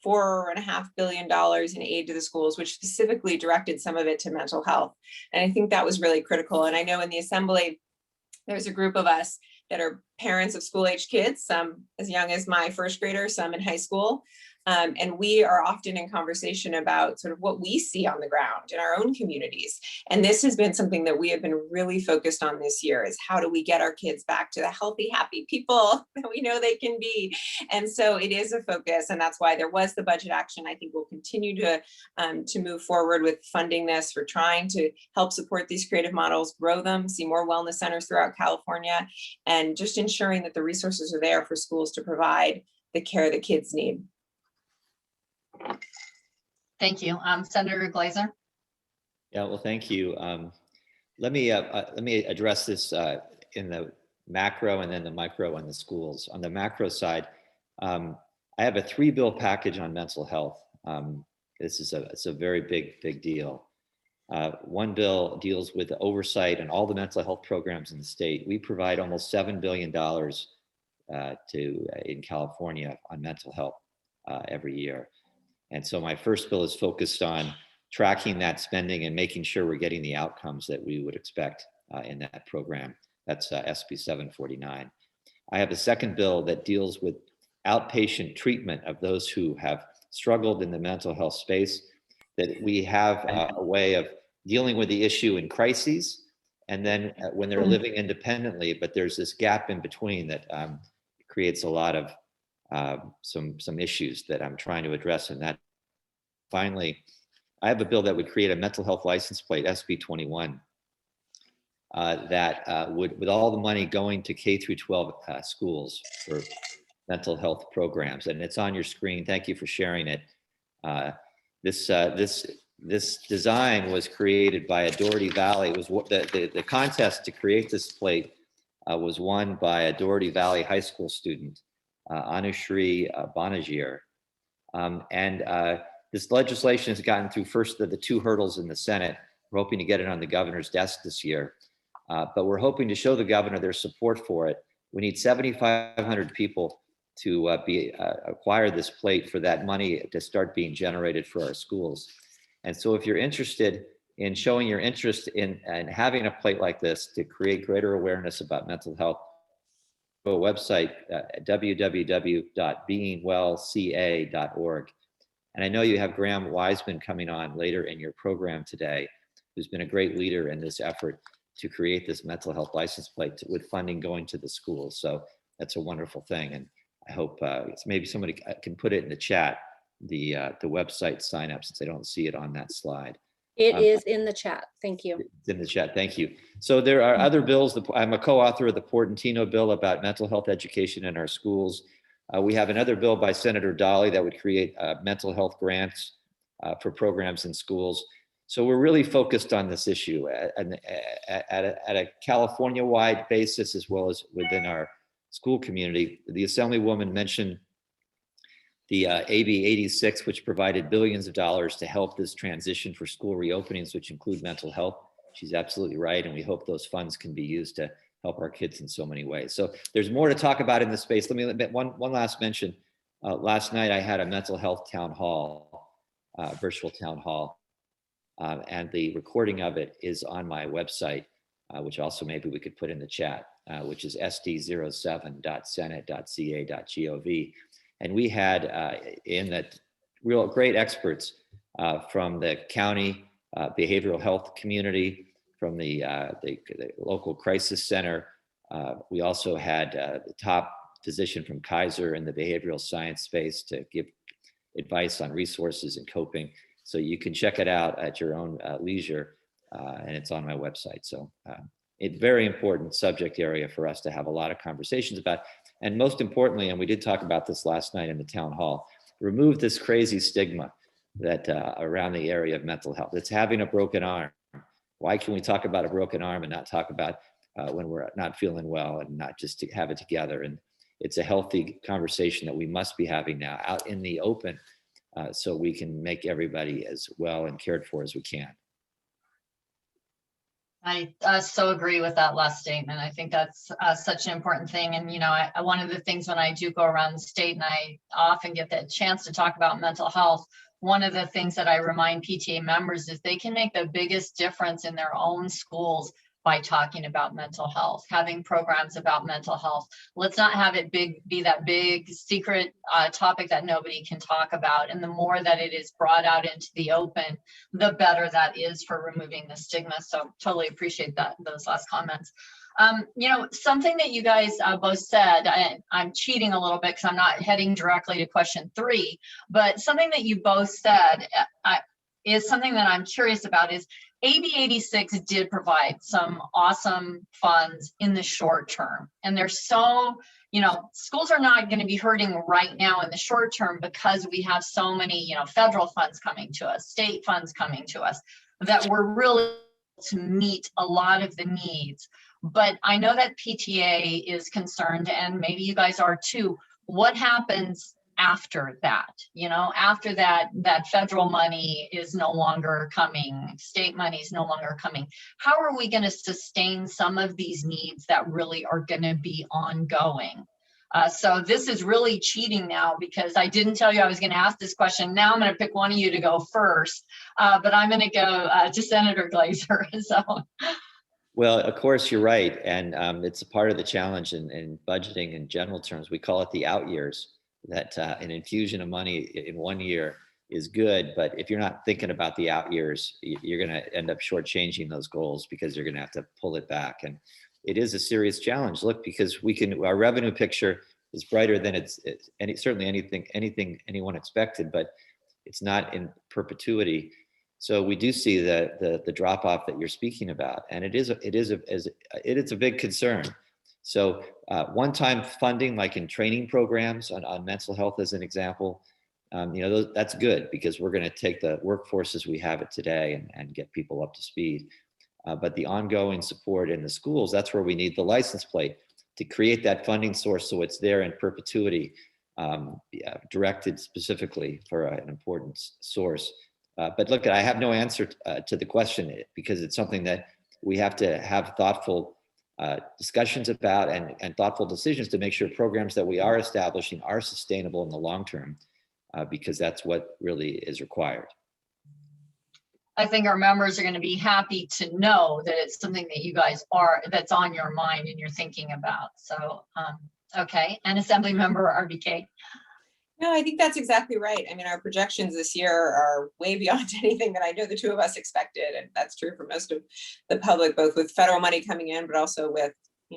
$4.5 billion in aid to the schools, which specifically directed some of it to mental health. And I think that was really critical. And I know in the Assembly, there's a group of us that are parents of school-age kids, some as young as my first grader, some in high school. And we are often in conversation about sort of what we see on the ground in our own communities. And this has been something that we have been really focused on this year, is how do we get our kids back to the healthy, happy people that we know they can be. And so it is a focus, and that's why there was the budget action. I think we'll continue to move forward with funding this. We're trying to help support these creative models, grow them, see more wellness centers throughout California, and just ensuring that the resources are there for schools to provide the care that kids need. Thank you. Senator Glazer. Yeah, well, thank you. Let me address this in the macro and then the micro on the schools. On the macro side, I have a 3-bill package on mental health. It's a very big deal. One bill deals with the oversight and all the mental health programs in the state. We provide almost $7 billion in California on mental health every year. And so my first bill is focused on tracking that spending and making sure we're getting the outcomes that we would expect in that program. That's SB 749. I have a second bill that deals with outpatient treatment of those who have struggled in the mental health space, that we have a way of dealing with the issue in crises, and then when they're living independently, but there's this gap in between that creates a lot of some issues that I'm trying to address in that. Finally, I have a bill that would create a mental health license plate, SB 21, that would, with all the money going to K through 12 schools for mental health programs, and it's on your screen. Thank you for sharing it. This design was created by a Doherty Valley. It was what the contest to create this plate was won by a Doherty Valley high school student, Anushree Banagier. This legislation has gotten through first of the 2 hurdles in the Senate. We're hoping to get it on the governor's desk this year. But we're hoping to show the governor their support for it. We need 7,500 people to acquire this plate for that money to start being generated for our schools. And so if you're interested in showing your interest in having a plate like this to create greater awareness about mental health, go to a website, www.beingwellca.org. And I know you have Graham Wiseman coming on later in your program today, who's been a great leader in this effort to create this mental health license plate with funding going to the schools. So that's a wonderful thing. And I hope maybe somebody can put it in the chat, the website sign up, since I don't see it on that slide. It is in the chat. Thank you. It's in the chat. Thank you. So there are other bills. I'm a co-author of the Portantino bill about mental health education in our schools. We have another bill by Senator Daly that would create mental health grants for programs in schools. So we're really focused on this issue at a California-wide basis, as well as within our school community. The Assemblywoman mentioned the AB 86, which provided billions of dollars to help this transition for school reopenings, which include mental health. She's absolutely right, and we hope those funds can be used to help our kids in so many ways. So there's more to talk about in this space. Let me one last mention. Last night I had a mental health town hall, virtual town hall, and the recording of it is on my website, which also maybe we could put in the chat, which is sd07.senate.ca.gov. And we had in that real great experts from the county behavioral health community, from the local crisis center. We also had the top physician from Kaiser in the behavioral science space to give advice on resources and coping. So you can check it out at your own leisure, and it's on my website. So it's very important subject area for us to have a lot of conversations about. And most importantly, and we did talk about this last night in the town hall, remove this crazy stigma that around the area of mental health. It's having a broken arm. Why can we talk about a broken arm and not talk about when we're not feeling well, and not just to have it together? And it's a healthy conversation that we must be having now out in the open, so we can make everybody as well and cared for as we can. I so agree with that last statement. I think that's such an important thing. And, you know, one of the things when I do go around the state and I often get the chance to talk about mental health, one of the things that I remind PTA members is they can make the biggest difference in their own schools by talking about mental health, having programs about mental health. Let's not have it be that big secret topic that nobody can talk about. And the more that it is brought out into the open, the better that is for removing the stigma. So totally appreciate those last comments. You know, something that you guys both said, I'm cheating a little bit because I'm not heading directly to question 3, but something that you both said is something that I'm curious about is AB 86 did provide some awesome funds in the short term. And they're so, you know, schools are not going to be hurting right now in the short term because we have so many, you know, federal funds coming to us, state funds coming to us, that we're really to meet a lot of the needs. But I know that PTA is concerned, and maybe you guys are too. What happens after that? You know, after that federal money is no longer coming, state money is no longer coming. How are we going to sustain some of these needs that really are going to be ongoing? So this is really cheating now, because I didn't tell you I was going to ask this question. Now I'm going to pick one of you to go first, but I'm going to go to Senator Glazer. So. Well, of course, you're right. And it's a part of the challenge in budgeting in general terms. We call it the out years, that an infusion of money in one year is good. But if you're not thinking about the out years, you're going to end up shortchanging those goals, because you're going to have to pull it back. And it is a serious challenge. Look, because our revenue picture is brighter than certainly anything anyone expected, but it's not in perpetuity. So we do see the drop off that you're speaking about, and it is a big concern. So one-time funding, like in training programs on mental health, as an example, that's good, because we're going to take the workforce as we have it today and get people up to speed. But the ongoing support in the schools, that's where we need the license plate to create that funding source, so it's there in perpetuity, directed specifically for an important source. But look, I have no answer to the question, because it's something that we have to have thoughtful discussions about and thoughtful decisions to make sure programs that we are establishing are sustainable in the long term, because that's what really is required. I think our members are going to be happy to know that it's something that you guys that's on your mind and you're thinking about. So, okay. And Assemblymember RBK. No, I think that's exactly right. I mean, our projections this year are way beyond anything that I know the two of us expected. And that's true for most of the public, both with federal money coming in, but also with,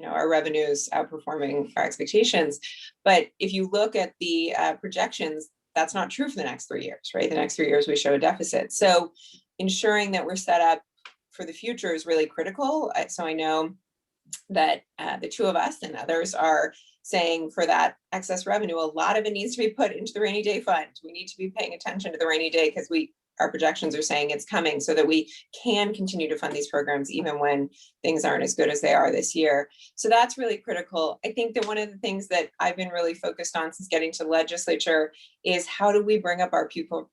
our revenues outperforming our expectations. But if you look at the projections, that's not true for the next 3 years, right? The next 3 years we show a deficit. So ensuring that we're set up for the future is really critical. So I know that the two of us and others are saying for that excess revenue, a lot of it needs to be put into the rainy day fund. We need to be paying attention to the rainy day because our projections are saying it's coming, so that we can continue to fund these programs even when things aren't as good as they are this year. So that's really critical. I think that one of the things that I've been really focused on since getting to the legislature is how do we bring up our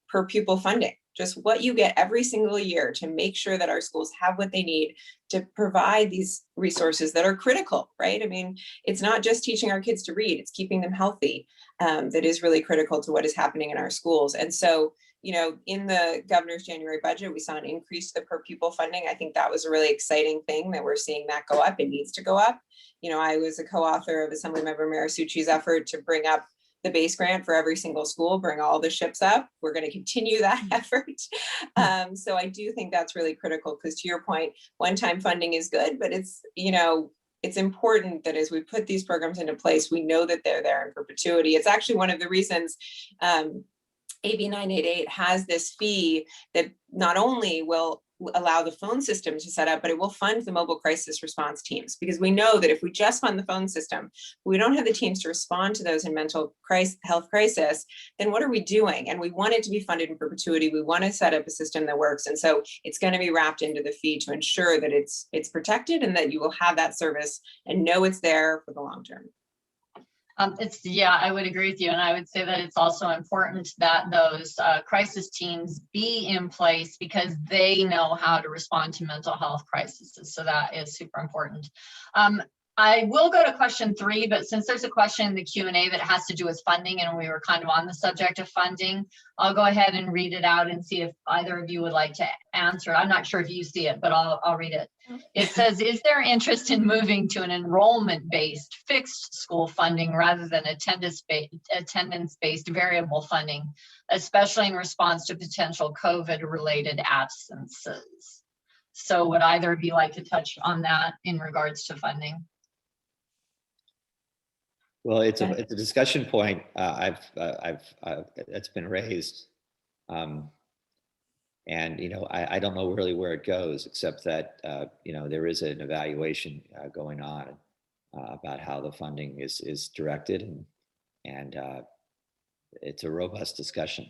per pupil funding? Just what you get every single year to make sure that our schools have what they need to provide these resources that are critical, right? I mean, it's not just teaching our kids to read, it's keeping them healthy. That is really critical to what is happening in our schools. And so, you know, in the governor's January budget, we saw an increase to the per pupil funding. I think that was a really exciting thing that we're seeing that go up. It needs to go up. You know, I was a co-author of Assemblymember Marisucci's effort to bring up the base grant for every single school, bring all the ships up. We're going to continue that effort. So I do think that's really critical because, to your point, one-time funding is good, but it's, you know, it's important that as we put these programs into place, we know that they're there in perpetuity. It's actually one of the reasons AB 988 has this fee that not only will allow the phone system to set up, but it will fund the mobile crisis response teams, because we know that if we just fund the phone system, we don't have the teams to respond to those in mental health crisis, then what are we doing? And we want it to be funded in perpetuity. We want to set up a system that works. And so it's going to be wrapped into the fee to ensure that it's protected and that you will have that service and know it's there for the long term. Yeah, I would agree with you. And I would say that it's also important that those crisis teams be in place because they know how to respond to mental health crises. So that is super important. I will go to question 3, but since there's a question in the Q&A that has to do with funding and we were kind of on the subject of funding, I'll go ahead and read it out and see if either of you would like to answer it. I'm not sure if you see it, but I'll read it. It says, is there interest in moving to an enrollment-based fixed school funding rather than attendance-based variable funding, especially in response to potential COVID-related absences? So would either of you like to touch on that in regards to funding? Well, it's a discussion point. It's been raised, and you know, I don't know really where it goes, except that you know, there is an evaluation going on about how the funding is directed, and it's a robust discussion.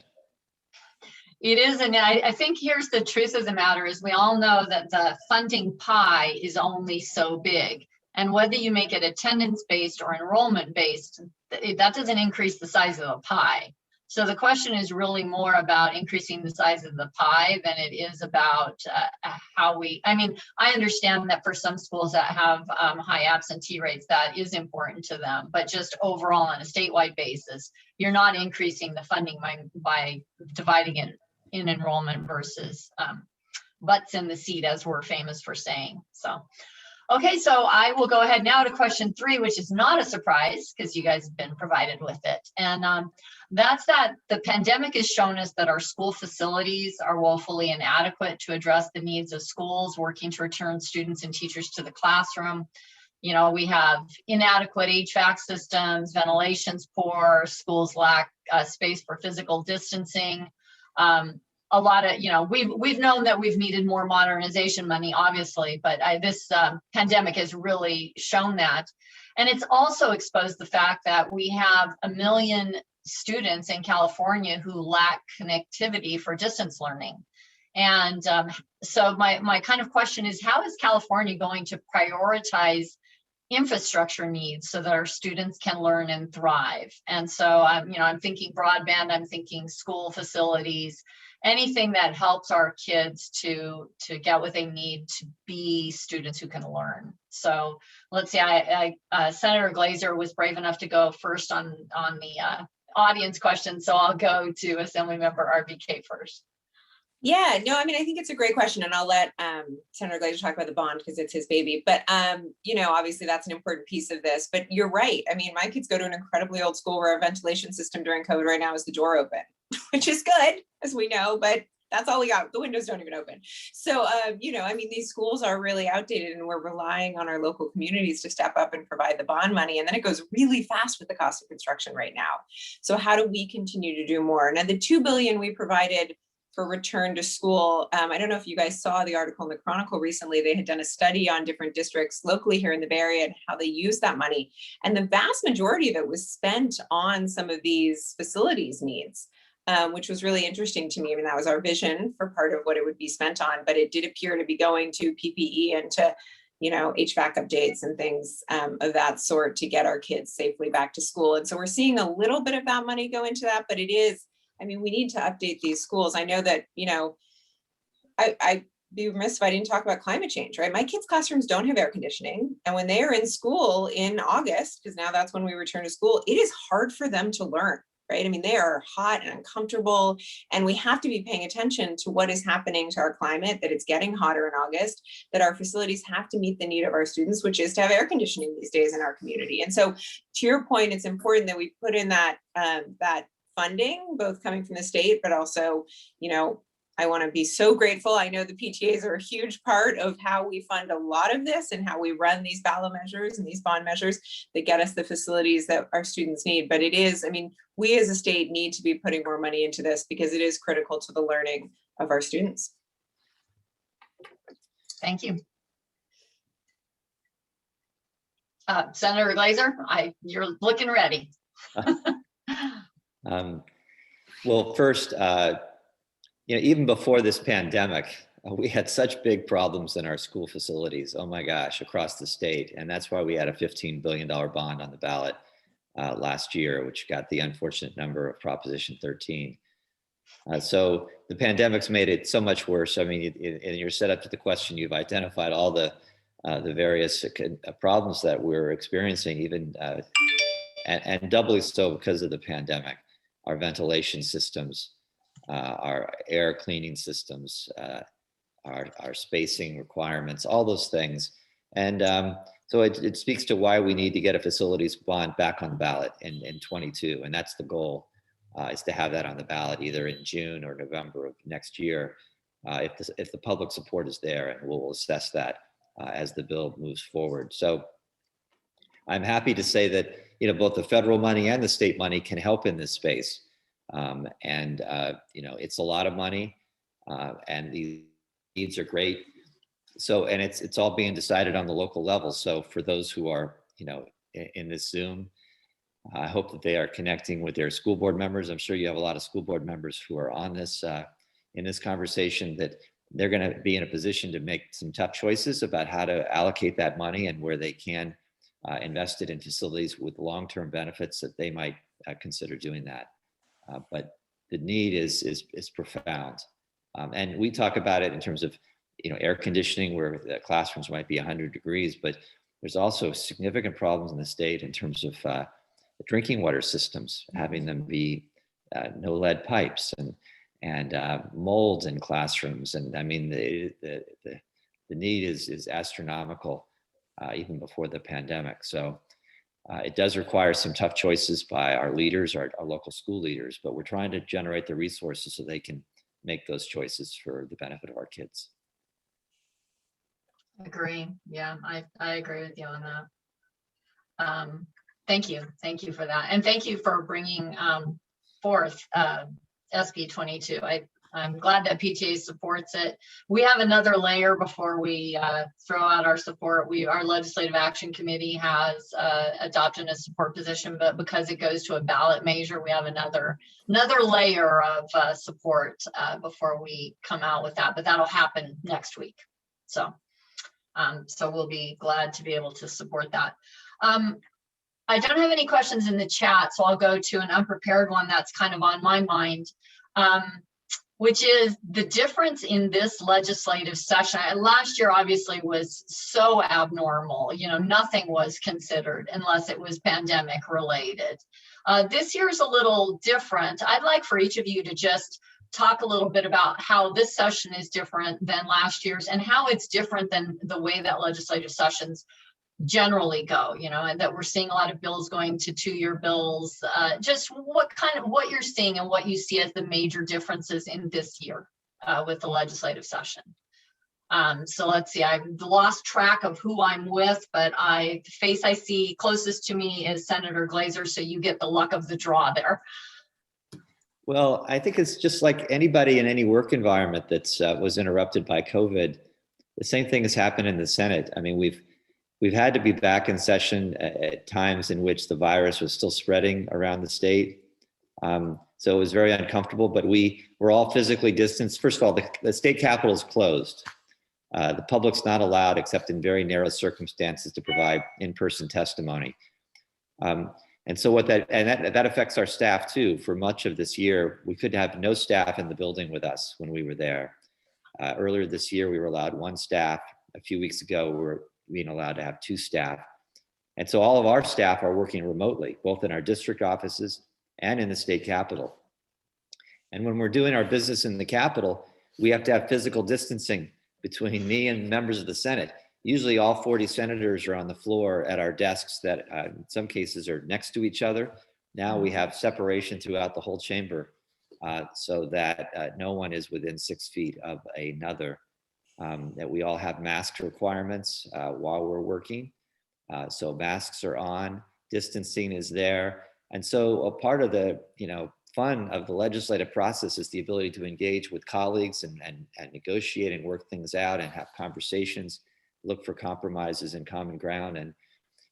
It is, and I think here's the truth of the matter is we all know that the funding pie is only so big. And whether you make it attendance-based or enrollment-based, that doesn't increase the size of the pie. So the question is really more about increasing the size of the pie than it is about how we, I mean, I understand that for some schools that have high absentee rates, that is important to them, but just overall on a statewide basis, you're not increasing the funding by dividing it in enrollment versus butts in the seat, as we're famous for saying. So. Okay, so I will go ahead now to question 3, which is not a surprise because you guys have been provided with it. And that's that the pandemic has shown us that our school facilities are woefully inadequate to address the needs of schools working to return students and teachers to the classroom. You know, we have inadequate HVAC systems, ventilation's poor, schools lack space for physical distancing. A lot of, you know, we've known that we've needed more modernization money, obviously, but this pandemic has really shown that. And it's also exposed the fact that we have 1 million students in California who lack connectivity for distance learning. And so my kind of question is, how is California going to prioritize infrastructure needs so that our students can learn and thrive? And so you know, I'm thinking broadband, I'm thinking school facilities, anything that helps our kids to get what they need to be students who can learn. So let's see, Senator Glazer was brave enough to go first on the audience question, so I'll go to Assemblymember RBK first. Yeah, no, I mean, I think it's a great question, and I'll let Senator Glazer talk about the bond because it's his baby. But, you know, obviously that's an important piece of this. But you're right. I mean, my kids go to an incredibly old school where our ventilation system during COVID right now is the door open, which is good, as we know, but that's all we got. The windows don't even open. So, you know, I mean, these schools are really outdated and we're relying on our local communities to step up and provide the bond money. And then it goes really fast with the cost of construction right now. So how do we continue to do more? Now, the $2 billion we provided for return to school. I don't know if you guys saw the article in the Chronicle recently. They had done a study on different districts locally here in the Bay Area and how they use that money. And the vast majority of it was spent on some of these facilities needs, which was really interesting to me. I mean, that was our vision for part of what it would be spent on, but it did appear to be going to PPE and to, you know, HVAC updates and things of that sort to get our kids safely back to school. And so we're seeing a little bit of that money go into that, but it is, I mean, we need to update these schools. I know that, you know, I'd be remiss if I didn't talk about climate change, right? My kids' classrooms don't have air conditioning. And when they are in school in August, because now that's when we return to school, it is hard for them to learn, right? I mean, they are hot and uncomfortable, and we have to be paying attention to what is happening to our climate, that it's getting hotter in August, that our facilities have to meet the need of our students, which is to have air conditioning these days in our community. And so to your point, it's important that we put in that, that funding, both coming from the state, but also, you know, I want to be so grateful. I know the PTAs are a huge part of how we fund a lot of this and how we run these ballot measures and these bond measures that get us the facilities that our students need. But it is, I mean, we as a state need to be putting more money into this because it is critical to the learning of our students. Thank you. Senator Glazer, you're looking ready. Well, first, you know, even before this pandemic, we had such big problems in our school facilities. Oh my gosh, across the state. And that's why we had a $15 billion bond on the ballot last year, which got the unfortunate number of Proposition 13. So the pandemic's made it so much worse. I mean, in your setup to the question, you've identified all the various problems that we're experiencing, even and doubly so because of the pandemic. Our ventilation systems, our air cleaning systems, our spacing requirements, all those things. And so it speaks to why we need to get a facilities bond back on the ballot in 22. And that's the goal, is to have that on the ballot either in June or November of next year, if the public support is there, and we'll assess that as the bill moves forward. So I'm happy to say that, you know, both the federal money and the state money can help in this space. You know, it's a lot of money, and the needs are great. So, and it's all being decided on the local level. So for those who are, you know, in this Zoom, I hope that they are connecting with their school board members. I'm sure you have a lot of school board members who are on this, in this conversation, that they're going to be in a position to make some tough choices about how to allocate that money and where they can invest it in facilities with long-term benefits that they might consider doing that. But the need is profound. And we talk about it in terms of, you know, air conditioning, where the classrooms might be 100 degrees, but there's also significant problems in the state in terms of the drinking water systems, having them be no lead pipes and mold in classrooms. And I mean, the need is astronomical, even before the pandemic. So it does require some tough choices by our leaders, our local school leaders, but we're trying to generate the resources so they can make those choices for the benefit of our kids. Agree. Yeah, I agree with you on that. Thank you for that, and thank you for bringing forth SB 22. I'm glad that PTA supports it. We have another layer before we throw out our support. Our Legislative Action Committee has adopted a support position, but because it goes to a ballot measure, we have another layer of support before we come out with that. But that'll happen next week. So we'll be glad to be able to support that. I don't have any questions in the chat, so I'll go to an unprepared one that's kind of on my mind. Which is the difference in this legislative session. Last year obviously was so abnormal, you know, nothing was considered unless it was pandemic related. This year is a little different. I'd like for each of you to just talk a little bit about how this session is different than last year's and how it's different than the way that legislative sessions generally go, you know, and that we're seeing a lot of bills going to two-year bills. Just what you're seeing and what you see as the major differences in this year with the legislative session. So let's see, I've lost track of who I'm with, but the face I see closest to me is Senator Glazer, so you get the luck of the draw there. Well, I think it's just like anybody in any work environment that's was interrupted by COVID. The same thing has happened in the Senate. I mean, we've had to be back in session at times in which the virus was still spreading around the state. So it was very uncomfortable, but we were all physically distanced. First of all, the state capitol is closed. The public's not allowed, except in very narrow circumstances, to provide in-person testimony. And so that affects our staff too. For much of this year, we could have no staff in the building with us when we were there. Earlier this year, we were allowed 1 staff. A few weeks ago, we were being allowed to have 2 staff. And so all of our staff are working remotely, both in our district offices and in the state capitol. And when we're doing our business in the capitol, we have to have physical distancing between me and members of the Senate. Usually all 40 senators are on the floor at our desks that in some cases are next to each other. Now we have separation throughout the whole chamber so that no one is within 6 feet of another. That we all have mask requirements while we're working. So masks are on, distancing is there. And so a part of the fun of the legislative process is the ability to engage with colleagues and negotiate and work things out and have conversations, look for compromises and common ground. And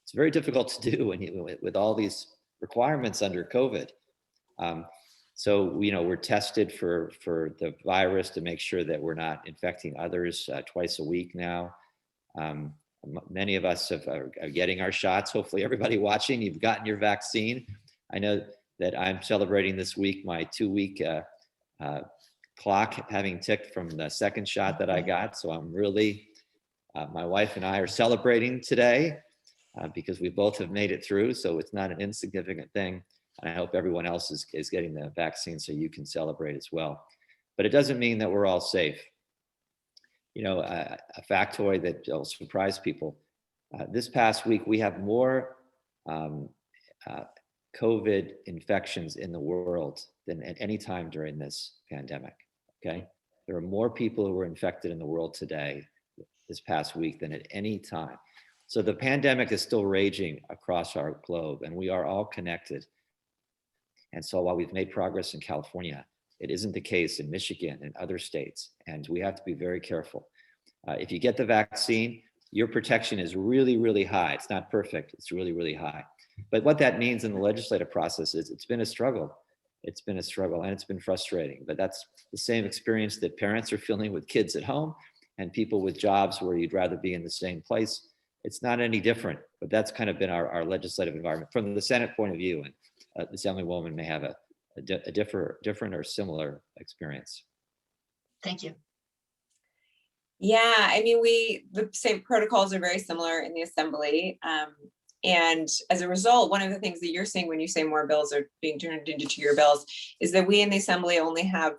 it's very difficult to do with all these requirements under COVID. So, we're tested for the virus to make sure that we're not infecting others twice a week now. Many of us are getting our shots. Hopefully everybody watching, you've gotten your vaccine. I know that I'm celebrating this week my 2-week clock having ticked from the second shot that I got. So I'm really, my wife and I are celebrating today because we both have made it through. So it's not an insignificant thing. And I hope everyone else is getting the vaccine so you can celebrate as well. But it doesn't mean that we're all safe. A factoid that will surprise people. This past week, we have more COVID infections in the world than at any time during this pandemic, okay? There are more people who were infected in the world today, this past week, than at any time. So the pandemic is still raging across our globe, and we are all connected. And so while we've made progress in California, it isn't the case in Michigan and other states, and we have to be very careful. If you get the vaccine, your protection is really, really high. It's not perfect, it's really, really high. But what that means in the legislative process is it's been a struggle. It's been a struggle and it's been frustrating, but that's the same experience that parents are feeling with kids at home and people with jobs where you'd rather be in the same place. It's not any different, but that's kind of been our legislative environment from the Senate point of view. And the Assemblywoman may have a different or similar experience. Thank you. Yeah, I mean, the same protocols are very similar in the Assembly. And as a result, one of the things that you're seeing when you say more bills are being turned into 2-year bills is that we in the Assembly only have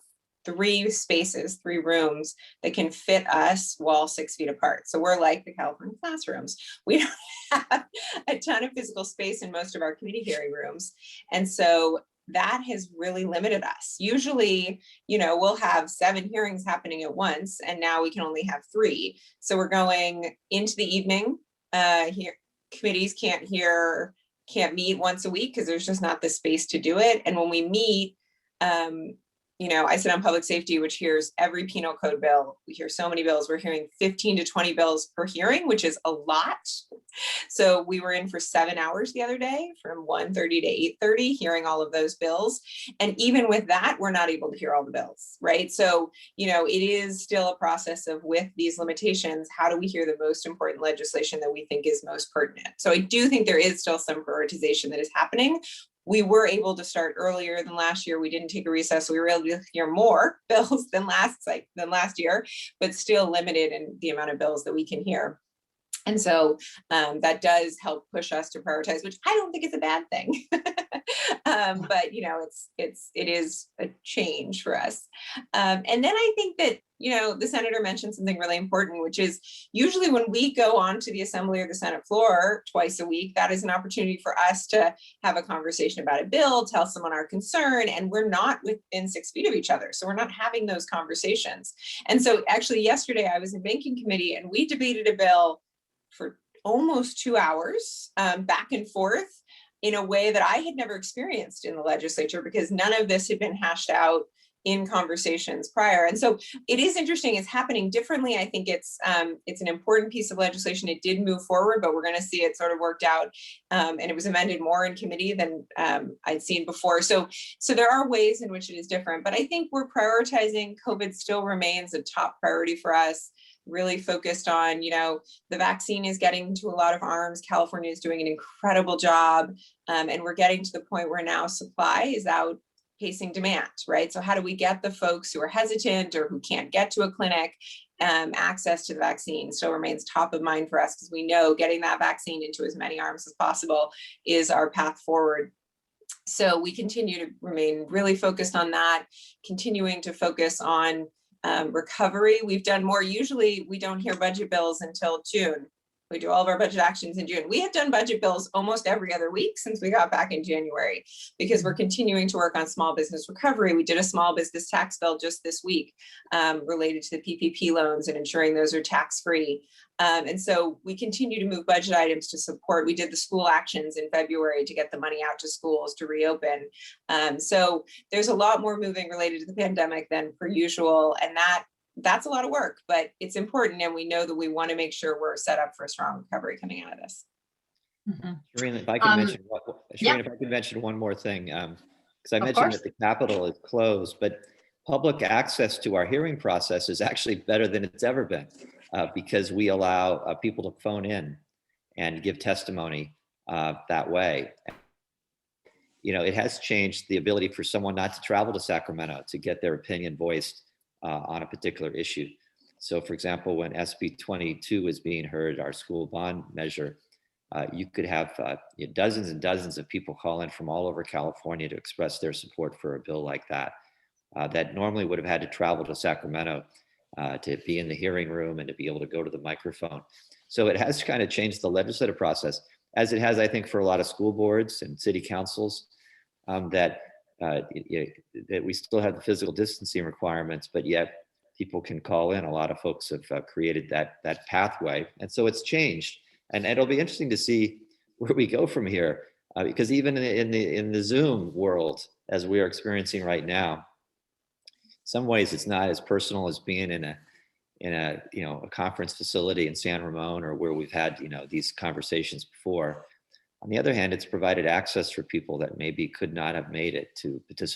3 spaces, 3 rooms that can fit us while 6 feet apart. So we're like the California classrooms. We don't have a ton of physical space in most of our committee hearing rooms. And so that has really limited us. Usually, we'll have 7 hearings happening at once, and now we can only have 3. So we're going into the evening. Here, committees can't meet once a week because there's just not the space to do it. And when we meet, I sit on public safety, which hears every penal code bill. We hear so many bills. We're hearing 15 to 20 bills per hearing, which is a lot. So we were in for 7 hours the other day from 1:30 to 8:30, hearing all of those bills. And even with that, we're not able to hear all the bills, right? So, it is still a process of, with these limitations, how do we hear the most important legislation that we think is most pertinent? So I do think there is still some prioritization that is happening. We were able to start earlier than last year. We didn't take a recess, so we were able to hear more bills than last year, but still limited in the amount of bills that we can hear. And so that does help push us to prioritize, which I don't think is a bad thing. But it is a change for us. And then I think that the senator mentioned something really important, which is usually when we go onto the Assembly or the Senate floor twice a week, that is an opportunity for us to have a conversation about a bill, tell someone our concern, and we're not within 6 feet of each other. So we're not having those conversations. And so actually yesterday I was in banking committee and we debated a bill for almost 2 hours back and forth in a way that I had never experienced in the legislature, because none of this had been hashed out in conversations prior. And so it is interesting, it's happening differently. I think it's an important piece of legislation. It did move forward, but we're going to see it sort of worked out. And it was amended more in committee than I'd seen before. So there are ways in which it is different, but I think we're prioritizing. COVID still remains a top priority for us, really focused on, the vaccine is getting to a lot of arms. California is doing an incredible job. And we're getting to the point where now supply is outpacing demand, right? So how do we get the folks who are hesitant or who can't get to a clinic access to the vaccine? Still remains top of mind for us, because we know getting that vaccine into as many arms as possible is our path forward. So we continue to remain really focused on that, continuing to focus on recovery. We've done more. Usually we don't hear budget bills until June. We do all of our budget actions in June. We have done budget bills almost every other week since we got back in January, because we're continuing to work on small business recovery. We did a small business tax bill just this week related to the PPP loans and ensuring those are tax-free. And so we continue to move budget items to support. We did the school actions in February to get the money out to schools to reopen. So there's a lot more moving related to the pandemic than per usual. And that's a lot of work, but it's important. And we know that we want to make sure we're set up for a strong recovery coming out of this. Shireen, if I could mention one more thing, because I mentioned that the Capitol is closed, but public access to our hearing process is actually better than it's ever been, because we allow people to phone in and give testimony that way. It has changed the ability for someone not to travel to Sacramento to get their opinion voiced on a particular issue. So for example, when SB 22 is being heard, our school bond measure, you could have dozens and dozens of people call in from all over California to express their support for a bill like that, that normally would have had to travel to Sacramento to be in the hearing room and to be able to go to the microphone. So it has kind of changed the legislative process, as it has, I think, for a lot of school boards and city councils, that we still have the physical distancing requirements, but yet people can call in. A lot of folks have created that pathway. And so it's changed. And it'll be interesting to see where we go from here, because even in the Zoom world, as we are experiencing right now, in some ways it's not as personal as being in a conference facility in San Ramon, or where we've had these conversations before. On the other hand, it's provided access for people that maybe could not have made it to participate